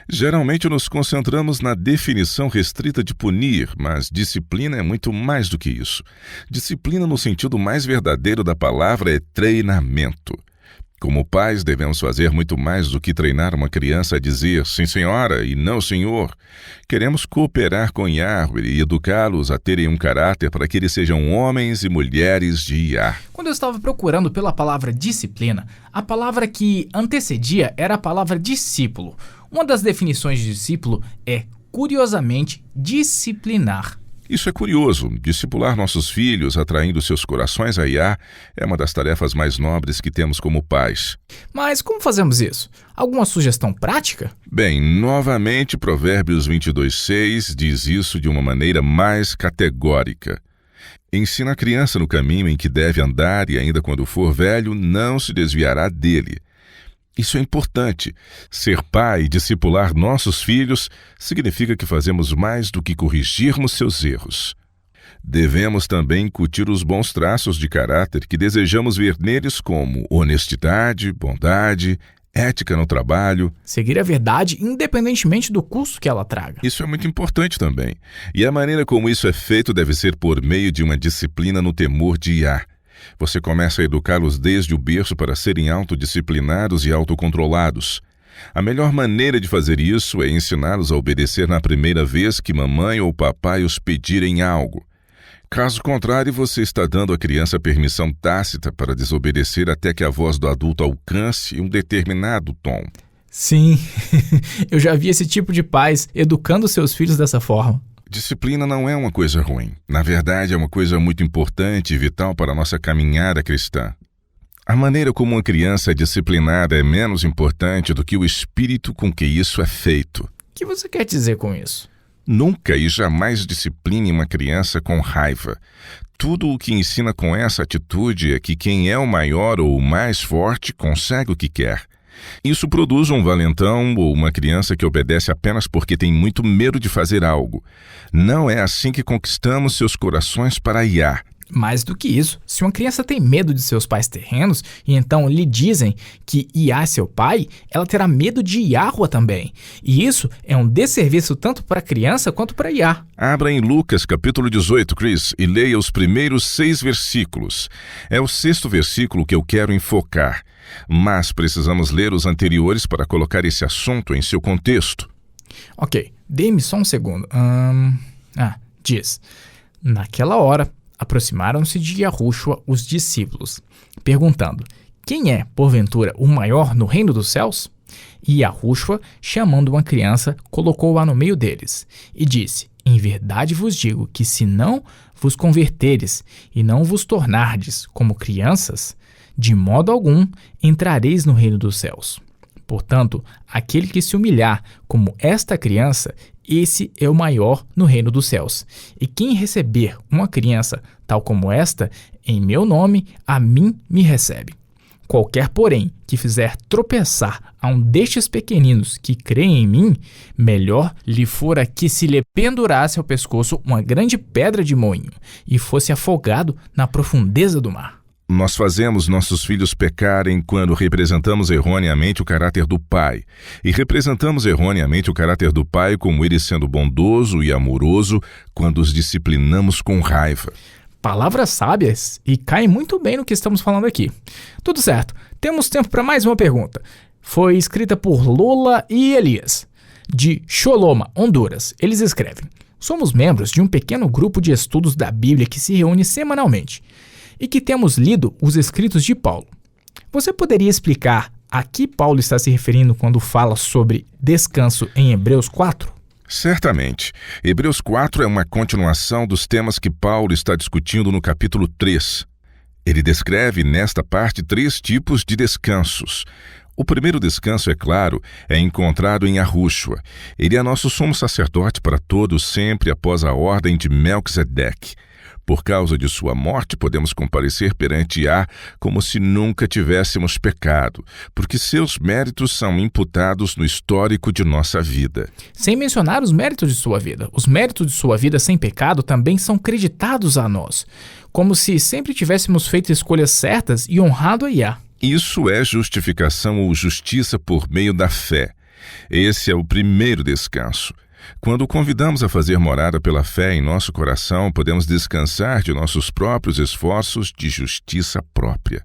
Geralmente nos concentramos na definição restrita de punir, mas disciplina é muito mais do que isso. Disciplina no sentido mais verdadeiro da palavra é treinamento. Como pais, devemos fazer muito mais do que treinar uma criança a dizer sim, senhora e não, senhor. Queremos cooperar com Yahweh e educá-los a terem um caráter para que eles sejam homens e mulheres de Yah. Quando eu estava procurando pela palavra disciplina, a palavra que antecedia era a palavra discípulo. Uma das definições de discípulo é, curiosamente, disciplinar. Isso é curioso. Discipular nossos filhos, atraindo seus corações a Yah, é uma das tarefas mais nobres que temos como pais. Mas como fazemos isso? Alguma sugestão prática? Bem, novamente, Provérbios 22:6 diz isso de uma maneira mais categórica. Ensina a criança no caminho em que deve andar e ainda quando for velho, não se desviará dele. Isso é importante. Ser pai e discipular nossos filhos significa que fazemos mais do que corrigirmos seus erros. Devemos também incutir os bons traços de caráter que desejamos ver neles, como honestidade, bondade, ética no trabalho. Seguir a verdade independentemente do custo que ela traga. Isso é muito importante também. E a maneira como isso é feito deve ser por meio de uma disciplina no temor de Yah. Você começa a educá-los desde o berço para serem autodisciplinados e autocontrolados. A melhor maneira de fazer isso é ensiná-los a obedecer na primeira vez que mamãe ou papai os pedirem algo. Caso contrário, você está dando à criança permissão tácita para desobedecer até que a voz do adulto alcance um determinado tom. Sim, eu já vi esse tipo de pais educando seus filhos dessa forma. Disciplina não é uma coisa ruim. Na verdade, é uma coisa muito importante e vital para a nossa caminhada cristã. A maneira como uma criança é disciplinada é menos importante do que o espírito com que isso é feito. O que você quer dizer com isso? Nunca e jamais discipline uma criança com raiva. Tudo o que ensina com essa atitude é que quem é o maior ou o mais forte consegue o que quer. Isso produz um valentão ou uma criança que obedece apenas porque tem muito medo de fazer algo. Não é assim que conquistamos seus corações para Iá. Mais do que isso, se uma criança tem medo de seus pais terrenos e então lhe dizem que Iá é seu pai, ela terá medo de Yahua também. E isso é um desserviço tanto para a criança quanto para Iá. Abra em Lucas capítulo 18, Chris, e leia os primeiros 6 versículos. É o 6º versículo que eu quero enfocar, mas precisamos ler os anteriores para colocar esse assunto em seu contexto. Ok, dê-me só um segundo. Diz: naquela hora, aproximaram-se de Yahushua os discípulos, perguntando: quem é, porventura, o maior no reino dos céus? E Yahushua, chamando uma criança, colocou-a no meio deles, e disse: em verdade vos digo que se não vos converteres e não vos tornardes como crianças, de modo algum entrareis no reino dos céus. Portanto, aquele que se humilhar como esta criança, esse é o maior no reino dos céus. E quem receber uma criança tal como esta, em meu nome, a mim me recebe. Qualquer, porém, que fizer tropeçar a um destes pequeninos que creem em mim, melhor lhe fora que se lhe pendurasse ao pescoço uma grande pedra de moinho e fosse afogado na profundeza do mar. Nós fazemos nossos filhos pecarem quando representamos erroneamente o caráter do pai. E representamos erroneamente o caráter do pai como ele sendo bondoso e amoroso quando os disciplinamos com raiva. Palavras sábias e caem muito bem no que estamos falando aqui. Tudo certo, temos tempo para mais uma pergunta. Foi escrita por Lola e Elias, de Choloma, Honduras. Eles escrevem: somos membros de um pequeno grupo de estudos da Bíblia que se reúne semanalmente e que temos lido os escritos de Paulo. Você poderia explicar a que Paulo está se referindo quando fala sobre descanso em Hebreus 4? Certamente. Hebreus 4 é uma continuação dos temas que Paulo está discutindo no capítulo 3. Ele descreve nesta parte 3 tipos de descansos. O primeiro descanso, é claro, é encontrado em Yahushua. Ele é nosso sumo sacerdote para todos sempre após a ordem de Melquisedeque. Por causa de sua morte, podemos comparecer perante Yah como se nunca tivéssemos pecado, porque seus méritos são imputados no histórico de nossa vida. Sem mencionar os méritos de sua vida. Os méritos de sua vida sem pecado também são creditados a nós, como se sempre tivéssemos feito escolhas certas e honrado a Yah. Isso é justificação ou justiça por meio da fé. Esse é o primeiro descanso. Quando o convidamos a fazer morada pela fé em nosso coração, podemos descansar de nossos próprios esforços de justiça própria.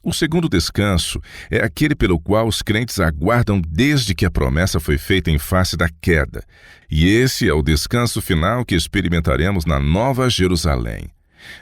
O segundo descanso é aquele pelo qual os crentes aguardam desde que a promessa foi feita em face da queda. E esse é o descanso final que experimentaremos na Nova Jerusalém.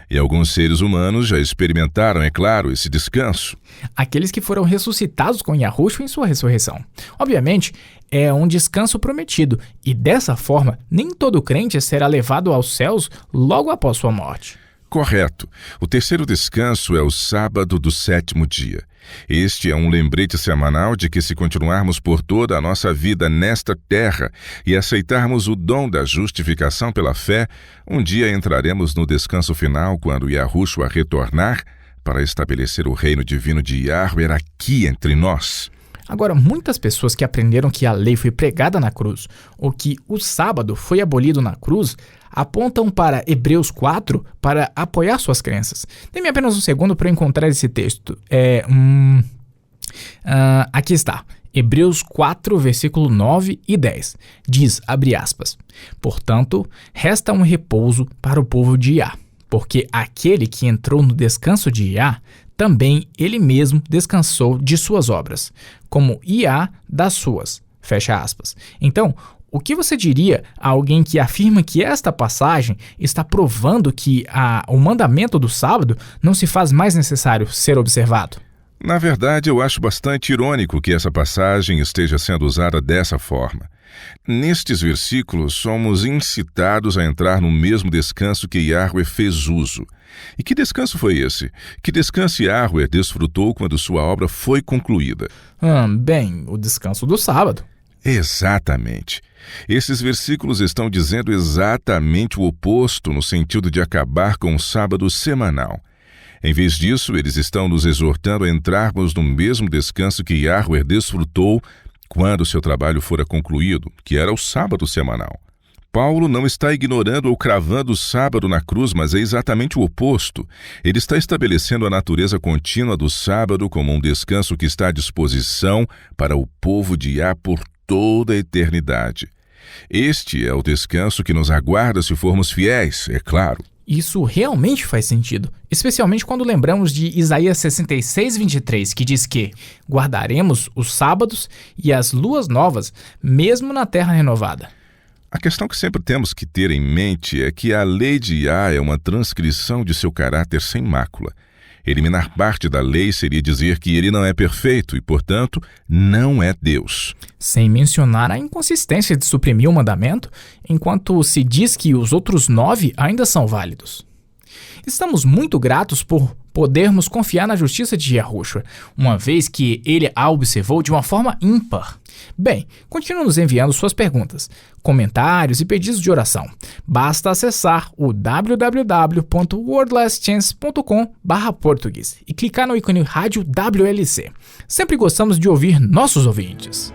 E alguns seres humanos já experimentaram, é claro, esse descanso. Aqueles que foram ressuscitados com Yahushua em sua ressurreição. Obviamente, é um descanso prometido, e dessa forma, nem todo crente será levado aos céus logo após sua morte. Correto. O terceiro descanso é o sábado do 7º dia. Este é um lembrete semanal de que se continuarmos por toda a nossa vida nesta terra e aceitarmos o dom da justificação pela fé, um dia entraremos no descanso final quando Yahushua retornar para estabelecer o reino divino de Yahweh aqui entre nós. Agora, muitas pessoas que aprenderam que a lei foi pregada na cruz ou que o sábado foi abolido na cruz apontam para Hebreus 4 para apoiar suas crenças. Dê-me apenas um segundo para eu encontrar esse texto. Aqui está. Hebreus 4, versículo 9 e 10. Diz, abre aspas, portanto, resta um repouso para o povo de Iá, porque aquele que entrou no descanso de Iá, também ele mesmo descansou de suas obras, como Iá das suas. Fecha aspas. Então, o que você diria a alguém que afirma que esta passagem está provando que o mandamento do sábado não se faz mais necessário ser observado? Na verdade, eu acho bastante irônico que essa passagem esteja sendo usada dessa forma. Nestes versículos, somos incitados a entrar no mesmo descanso que Yahweh fez uso. E que descanso foi esse? Que descanso Yahweh desfrutou quando sua obra foi concluída? Bem, o descanso do sábado. Exatamente. Esses versículos estão dizendo exatamente o oposto no sentido de acabar com o sábado semanal. Em vez disso, eles estão nos exortando a entrarmos no mesmo descanso que Yahweh desfrutou quando seu trabalho fora concluído, que era o sábado semanal. Paulo não está ignorando ou cravando o sábado na cruz, mas é exatamente o oposto. Ele está estabelecendo a natureza contínua do sábado como um descanso que está à disposição para o povo de Yah por toda a eternidade. Este é o descanso que nos aguarda se formos fiéis, é claro. Isso realmente faz sentido, especialmente quando lembramos de Isaías 66:23, que diz que guardaremos os sábados e as luas novas, mesmo na terra renovada. A questão que sempre temos que ter em mente é que a lei de Yah é uma transcrição de seu caráter sem mácula. Eliminar parte da lei seria dizer que ele não é perfeito e, portanto, não é Deus. Sem mencionar a inconsistência de suprimir o mandamento, enquanto se diz que os outros 9 ainda são válidos. Estamos muito gratos por podermos confiar na justiça de Yahushua, uma vez que ele a observou de uma forma ímpar. Bem, continue nos enviando suas perguntas, comentários e pedidos de oração. Basta acessar o www.wordlastchance.com/português e clicar no ícone Rádio WLC. Sempre gostamos de ouvir nossos ouvintes.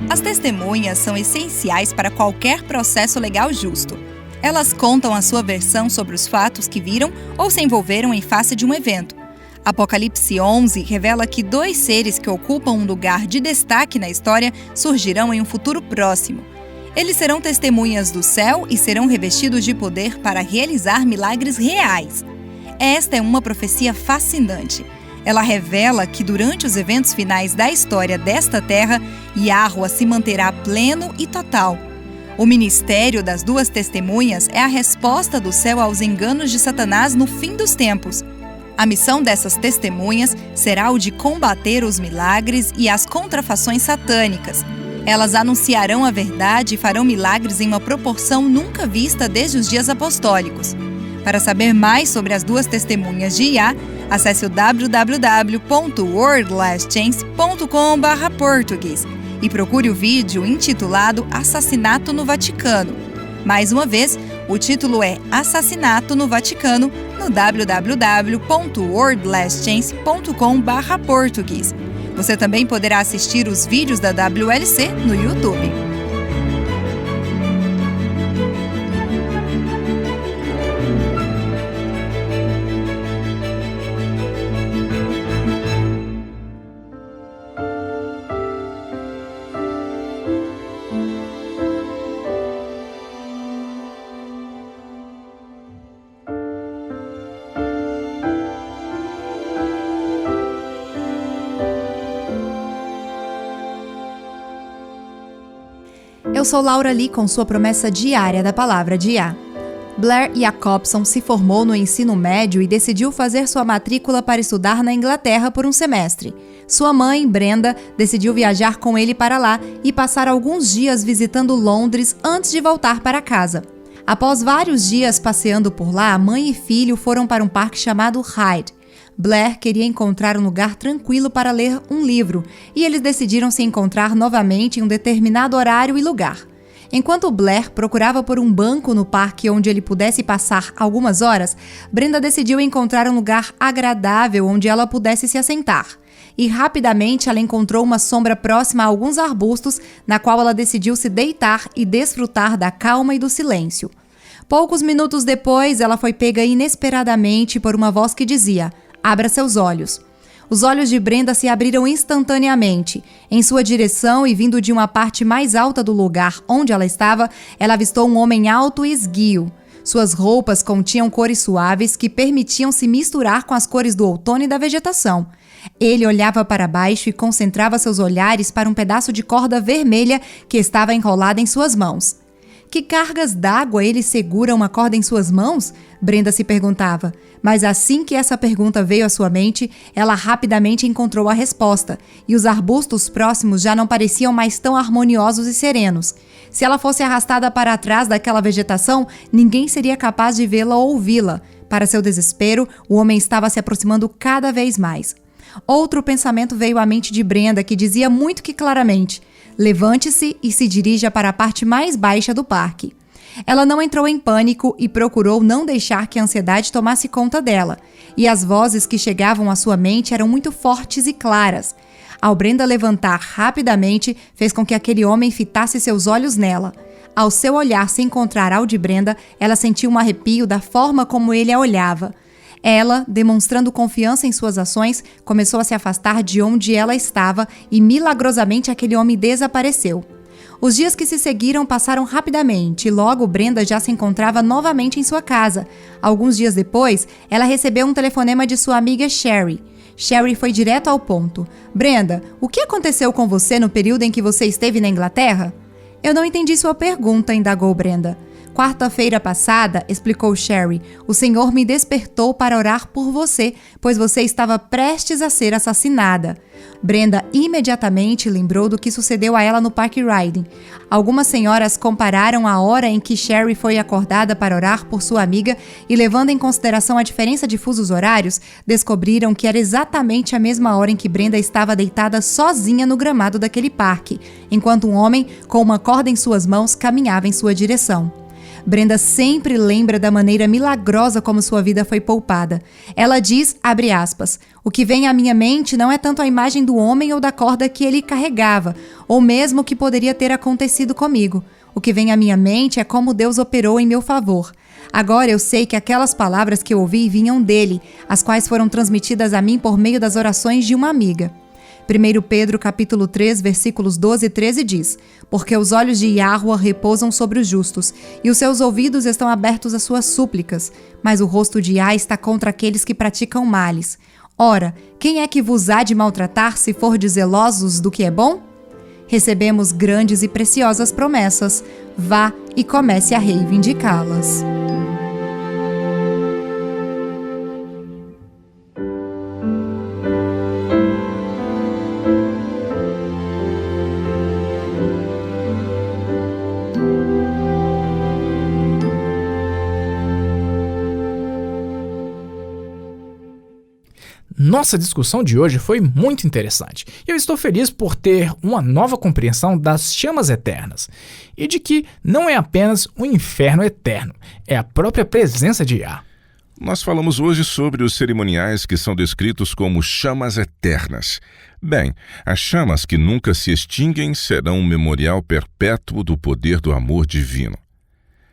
As testemunhas são essenciais para qualquer processo legal justo. Elas contam a sua versão sobre os fatos que viram ou se envolveram em face de um evento. Apocalipse 11 revela que 2 seres que ocupam um lugar de destaque na história surgirão em um futuro próximo. Eles serão testemunhas do céu e serão revestidos de poder para realizar milagres reais. Esta é uma profecia fascinante. Ela revela que durante os eventos finais da história desta terra, Yahuwah se manterá pleno e total. O ministério das 2 testemunhas é a resposta do céu aos enganos de Satanás no fim dos tempos. A missão dessas testemunhas será o de combater os milagres e as contrafações satânicas. Elas anunciarão a verdade e farão milagres em uma proporção nunca vista desde os dias apostólicos. Para saber mais sobre as 2 testemunhas de Yah, acesse o www.wordlastchance.com/português e procure o vídeo intitulado Assassinato no Vaticano. Mais uma vez, o título é Assassinato no Vaticano no www.wordlastchance.com/português. Você também poderá assistir os vídeos da WLC no YouTube. Eu sou Laura Lee com sua promessa diária da Palavra de Yah. Blair Jacobson se formou no ensino médio e decidiu fazer sua matrícula para estudar na Inglaterra por um semestre. Sua mãe, Brenda, decidiu viajar com ele para lá e passar alguns dias visitando Londres antes de voltar para casa. Após vários dias passeando por lá, mãe e filho foram para um parque chamado Hyde. Blair queria encontrar um lugar tranquilo para ler um livro, e eles decidiram se encontrar novamente em um determinado horário e lugar. Enquanto Blair procurava por um banco no parque onde ele pudesse passar algumas horas, Brenda decidiu encontrar um lugar agradável onde ela pudesse se assentar. E rapidamente ela encontrou uma sombra próxima a alguns arbustos, na qual ela decidiu se deitar e desfrutar da calma e do silêncio. Poucos minutos depois, ela foi pega inesperadamente por uma voz que dizia: "Abra seus olhos." Os olhos de Brenda se abriram instantaneamente. Em sua direção e vindo de uma parte mais alta do lugar onde ela estava, ela avistou um homem alto e esguio. Suas roupas continham cores suaves que permitiam se misturar com as cores do outono e da vegetação. Ele olhava para baixo e concentrava seus olhares para um pedaço de corda vermelha que estava enrolada em suas mãos. Que cargas d'água ele segura uma corda em suas mãos? Brenda se perguntava. Mas assim que essa pergunta veio à sua mente, ela rapidamente encontrou a resposta, e os arbustos próximos já não pareciam mais tão harmoniosos e serenos. Se ela fosse arrastada para trás daquela vegetação, ninguém seria capaz de vê-la ou ouvi-la. Para seu desespero, o homem estava se aproximando cada vez mais. Outro pensamento veio à mente de Brenda, que dizia muito que claramente: levante-se e se dirija para a parte mais baixa do parque. Ela não entrou em pânico e procurou não deixar que a ansiedade tomasse conta dela. E as vozes que chegavam à sua mente eram muito fortes e claras. Ao Brenda levantar rapidamente, fez com que aquele homem fitasse seus olhos nela. Ao seu olhar se encontrar ao de Brenda, ela sentiu um arrepio da forma como ele a olhava. Ela, demonstrando confiança em suas ações, começou a se afastar de onde ela estava e milagrosamente aquele homem desapareceu. Os dias que se seguiram passaram rapidamente e logo Brenda já se encontrava novamente em sua casa. Alguns dias depois, ela recebeu um telefonema de sua amiga Sherry. Sherry foi direto ao ponto. Brenda, o que aconteceu com você no período em que você esteve na Inglaterra? Eu não entendi sua pergunta, indagou Brenda. Quarta-feira passada, explicou Sherry, o Senhor me despertou para orar por você, pois você estava prestes a ser assassinada. Brenda imediatamente lembrou do que sucedeu a ela no Park Riding. Algumas senhoras compararam a hora em que Sherry foi acordada para orar por sua amiga e, levando em consideração a diferença de fusos horários, descobriram que era exatamente a mesma hora em que Brenda estava deitada sozinha no gramado daquele parque, enquanto um homem com uma corda em suas mãos caminhava em sua direção. Brenda sempre lembra da maneira milagrosa como sua vida foi poupada. Ela diz, abre aspas, o que vem à minha mente não é tanto a imagem do homem ou da corda que ele carregava, ou mesmo o que poderia ter acontecido comigo. O que vem à minha mente é como Deus operou em meu favor. Agora eu sei que aquelas palavras que eu ouvi vinham dele, as quais foram transmitidas a mim por meio das orações de uma amiga. 1 Pedro capítulo 3, versículos 12 e 13 diz: porque os olhos de Yahua repousam sobre os justos, e os seus ouvidos estão abertos às suas súplicas, mas o rosto de Yah está contra aqueles que praticam males. Ora, quem é que vos há de maltratar se fordes zelosos do que é bom? Recebemos grandes e preciosas promessas. Vá e comece a reivindicá-las. Nossa discussão de hoje foi muito interessante. Eu estou feliz por ter uma nova compreensão das chamas eternas e de que não é apenas um inferno eterno, é a própria presença de Yah. Nós falamos hoje sobre os cerimoniais que são descritos como chamas eternas. Bem, as chamas que nunca se extinguem serão um memorial perpétuo do poder do amor divino.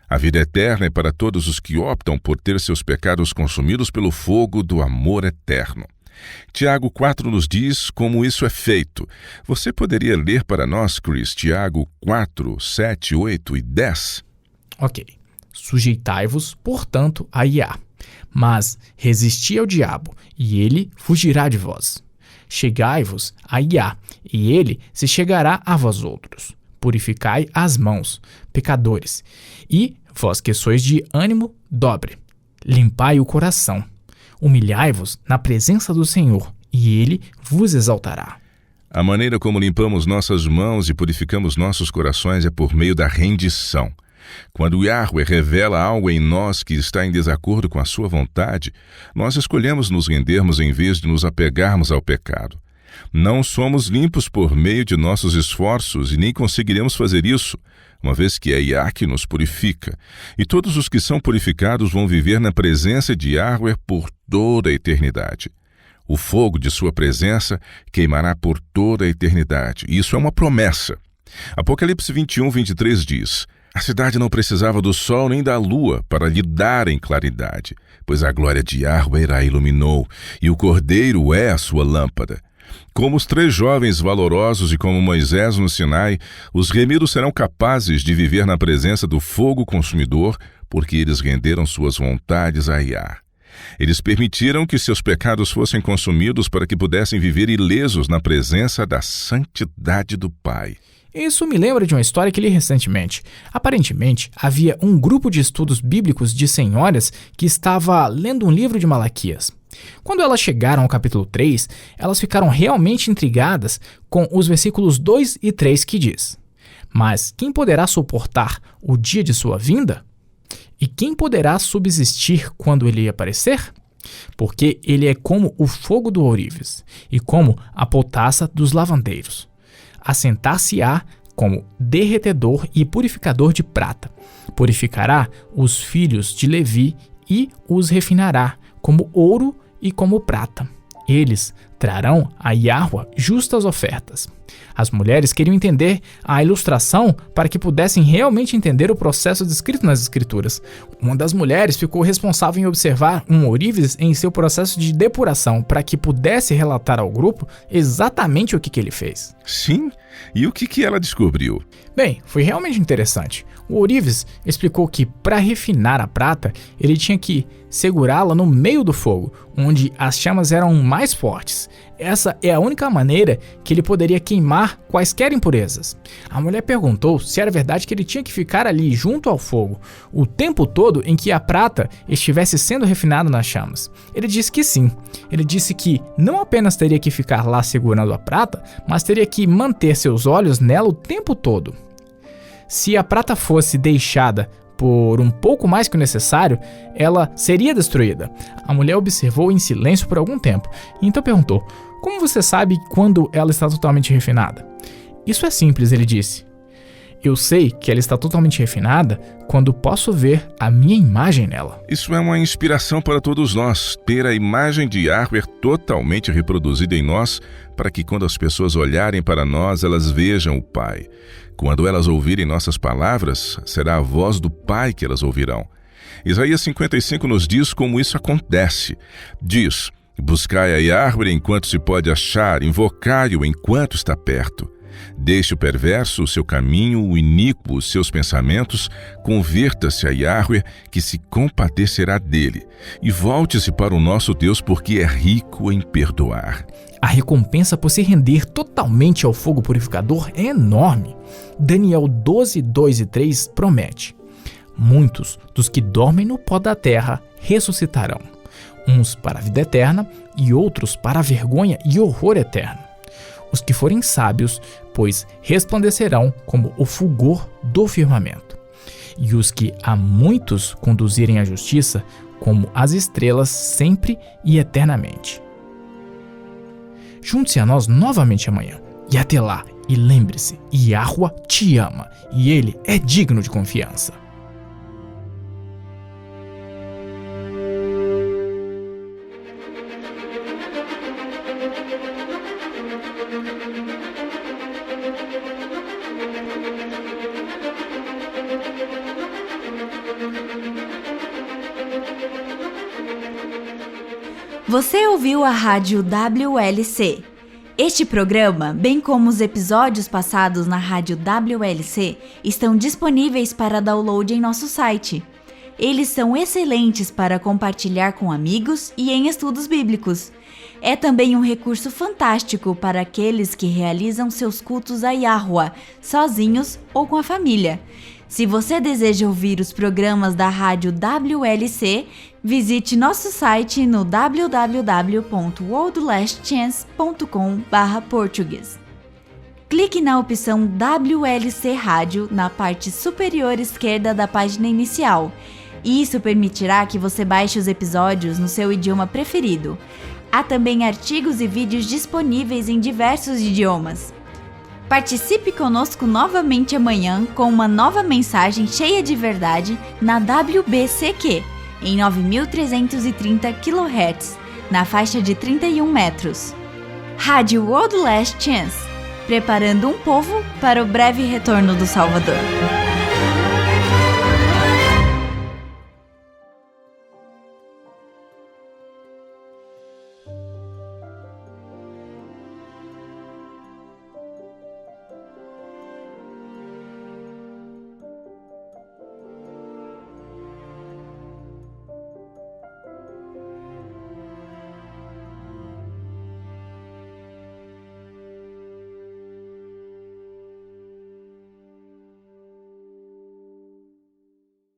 A vida eterna é para todos os que optam por ter seus pecados consumidos pelo fogo do amor eterno. Tiago 4 nos diz como isso é feito. Você poderia ler para nós, Chris, Tiago 4, 7, 8 e 10? Ok. Sujeitai-vos, portanto, a Yah, mas resisti ao diabo, e ele fugirá de vós. Chegai-vos a Yah, e ele se chegará a vós outros. Purificai as mãos, pecadores, e vós que sois de ânimo dobre, limpai o coração. Humilhai-vos na presença do Senhor, e ele vos exaltará. A maneira como limpamos nossas mãos e purificamos nossos corações é por meio da rendição. Quando Yahweh revela algo em nós que está em desacordo com a sua vontade, nós escolhemos nos rendermos em vez de nos apegarmos ao pecado. Não somos limpos por meio de nossos esforços e nem conseguiremos fazer isso, uma vez que é Yah que nos purifica. E todos os que são purificados vão viver na presença de Yahweh por toda a eternidade. O fogo de sua presença queimará por toda a eternidade. E isso é uma promessa. Apocalipse 21, 23 diz: a cidade não precisava do sol nem da lua para lhe darem claridade, pois a glória de Yahweh a iluminou, e o Cordeiro é a sua lâmpada. Como os 3 jovens valorosos e como Moisés no Sinai, os remidos serão capazes de viver na presença do fogo consumidor, porque eles renderam suas vontades a Iá. Eles permitiram que seus pecados fossem consumidos para que pudessem viver ilesos na presença da santidade do Pai. Isso me lembra de uma história que li recentemente. Aparentemente, havia um grupo de estudos bíblicos de senhoras que estava lendo um livro de Malaquias. Quando elas chegaram ao capítulo 3, elas ficaram realmente intrigadas com os versículos 2 e 3 que diz: Mas quem poderá suportar o dia de sua vinda? E quem poderá subsistir quando ele aparecer? Porque ele é como o fogo do ourives e como a potassa dos lavandeiros. Assentar-se-á como derretedor e purificador de prata. Purificará os filhos de Levi e os refinará como ouro e como prata. Eles trarão a Yahua justas ofertas. As mulheres queriam entender a ilustração para que pudessem realmente entender o processo descrito nas Escrituras. Uma das mulheres ficou responsável em observar um ourives em seu processo de depuração para que pudesse relatar ao grupo exatamente o que ele fez. Sim? E o que ela descobriu? Bem, foi realmente interessante. O ourives explicou que, para refinar a prata, ele tinha que segurá-la no meio do fogo, onde as chamas eram mais fortes. Essa é a única maneira que ele poderia queimar quaisquer impurezas. A mulher perguntou se era verdade que ele tinha que ficar ali junto ao fogo o tempo todo em que a prata estivesse sendo refinada nas chamas. Ele disse que sim. Ele disse que não apenas teria que ficar lá segurando a prata, mas teria que manter seus olhos nela o tempo todo. Se a prata fosse deixada por um pouco mais que o necessário, ela seria destruída. A mulher observou em silêncio por algum tempo, e então perguntou: como você sabe quando ela está totalmente refinada? Isso é simples, ele disse. Eu sei que ela está totalmente refinada quando posso ver a minha imagem nela. Isso é uma inspiração para todos nós, ter a imagem de Yahweh totalmente reproduzida em nós, para que quando as pessoas olharem para nós, elas vejam o Pai. Quando elas ouvirem nossas palavras, será a voz do Pai que elas ouvirão. Isaías 55 nos diz como isso acontece. Diz: buscai a Yahweh enquanto se pode achar, invocai-o enquanto está perto. Deixe o perverso o seu caminho, o iníquo os seus pensamentos, converta-se a Yahweh, que se compadecerá dele, e volte-se para o nosso Deus, porque é rico em perdoar. A recompensa por se render totalmente ao fogo purificador é enorme. Daniel 12, 2 e 3 promete: muitos dos que dormem no pó da terra ressuscitarão, uns para a vida eterna e outros para a vergonha e horror eterno. Os que forem sábios, pois resplandecerão como o fulgor do firmamento, e os que a muitos conduzirem à justiça, como as estrelas sempre e eternamente. Junte-se a nós novamente amanhã, e até lá, e lembre-se, Yahua te ama, e ele é digno de confiança. Você ouviu a Rádio WLC. Este programa, bem como os episódios passados na Rádio WLC, estão disponíveis para download em nosso site. Eles são excelentes para compartilhar com amigos e em estudos bíblicos. É também um recurso fantástico para aqueles que realizam seus cultos a Yahua, sozinhos ou com a família. Se você deseja ouvir os programas da Rádio WLC, visite nosso site no www.worldlastchance.com/português. Clique na opção WLC Rádio na parte superior esquerda da página inicial. Isso permitirá que você baixe os episódios no seu idioma preferido. Há também artigos e vídeos disponíveis em diversos idiomas. Participe conosco novamente amanhã com uma nova mensagem cheia de verdade na WBCQ, em 9.330 kHz, na faixa de 31 metros. Rádio World Last Chance, preparando um povo para o breve retorno do Salvador.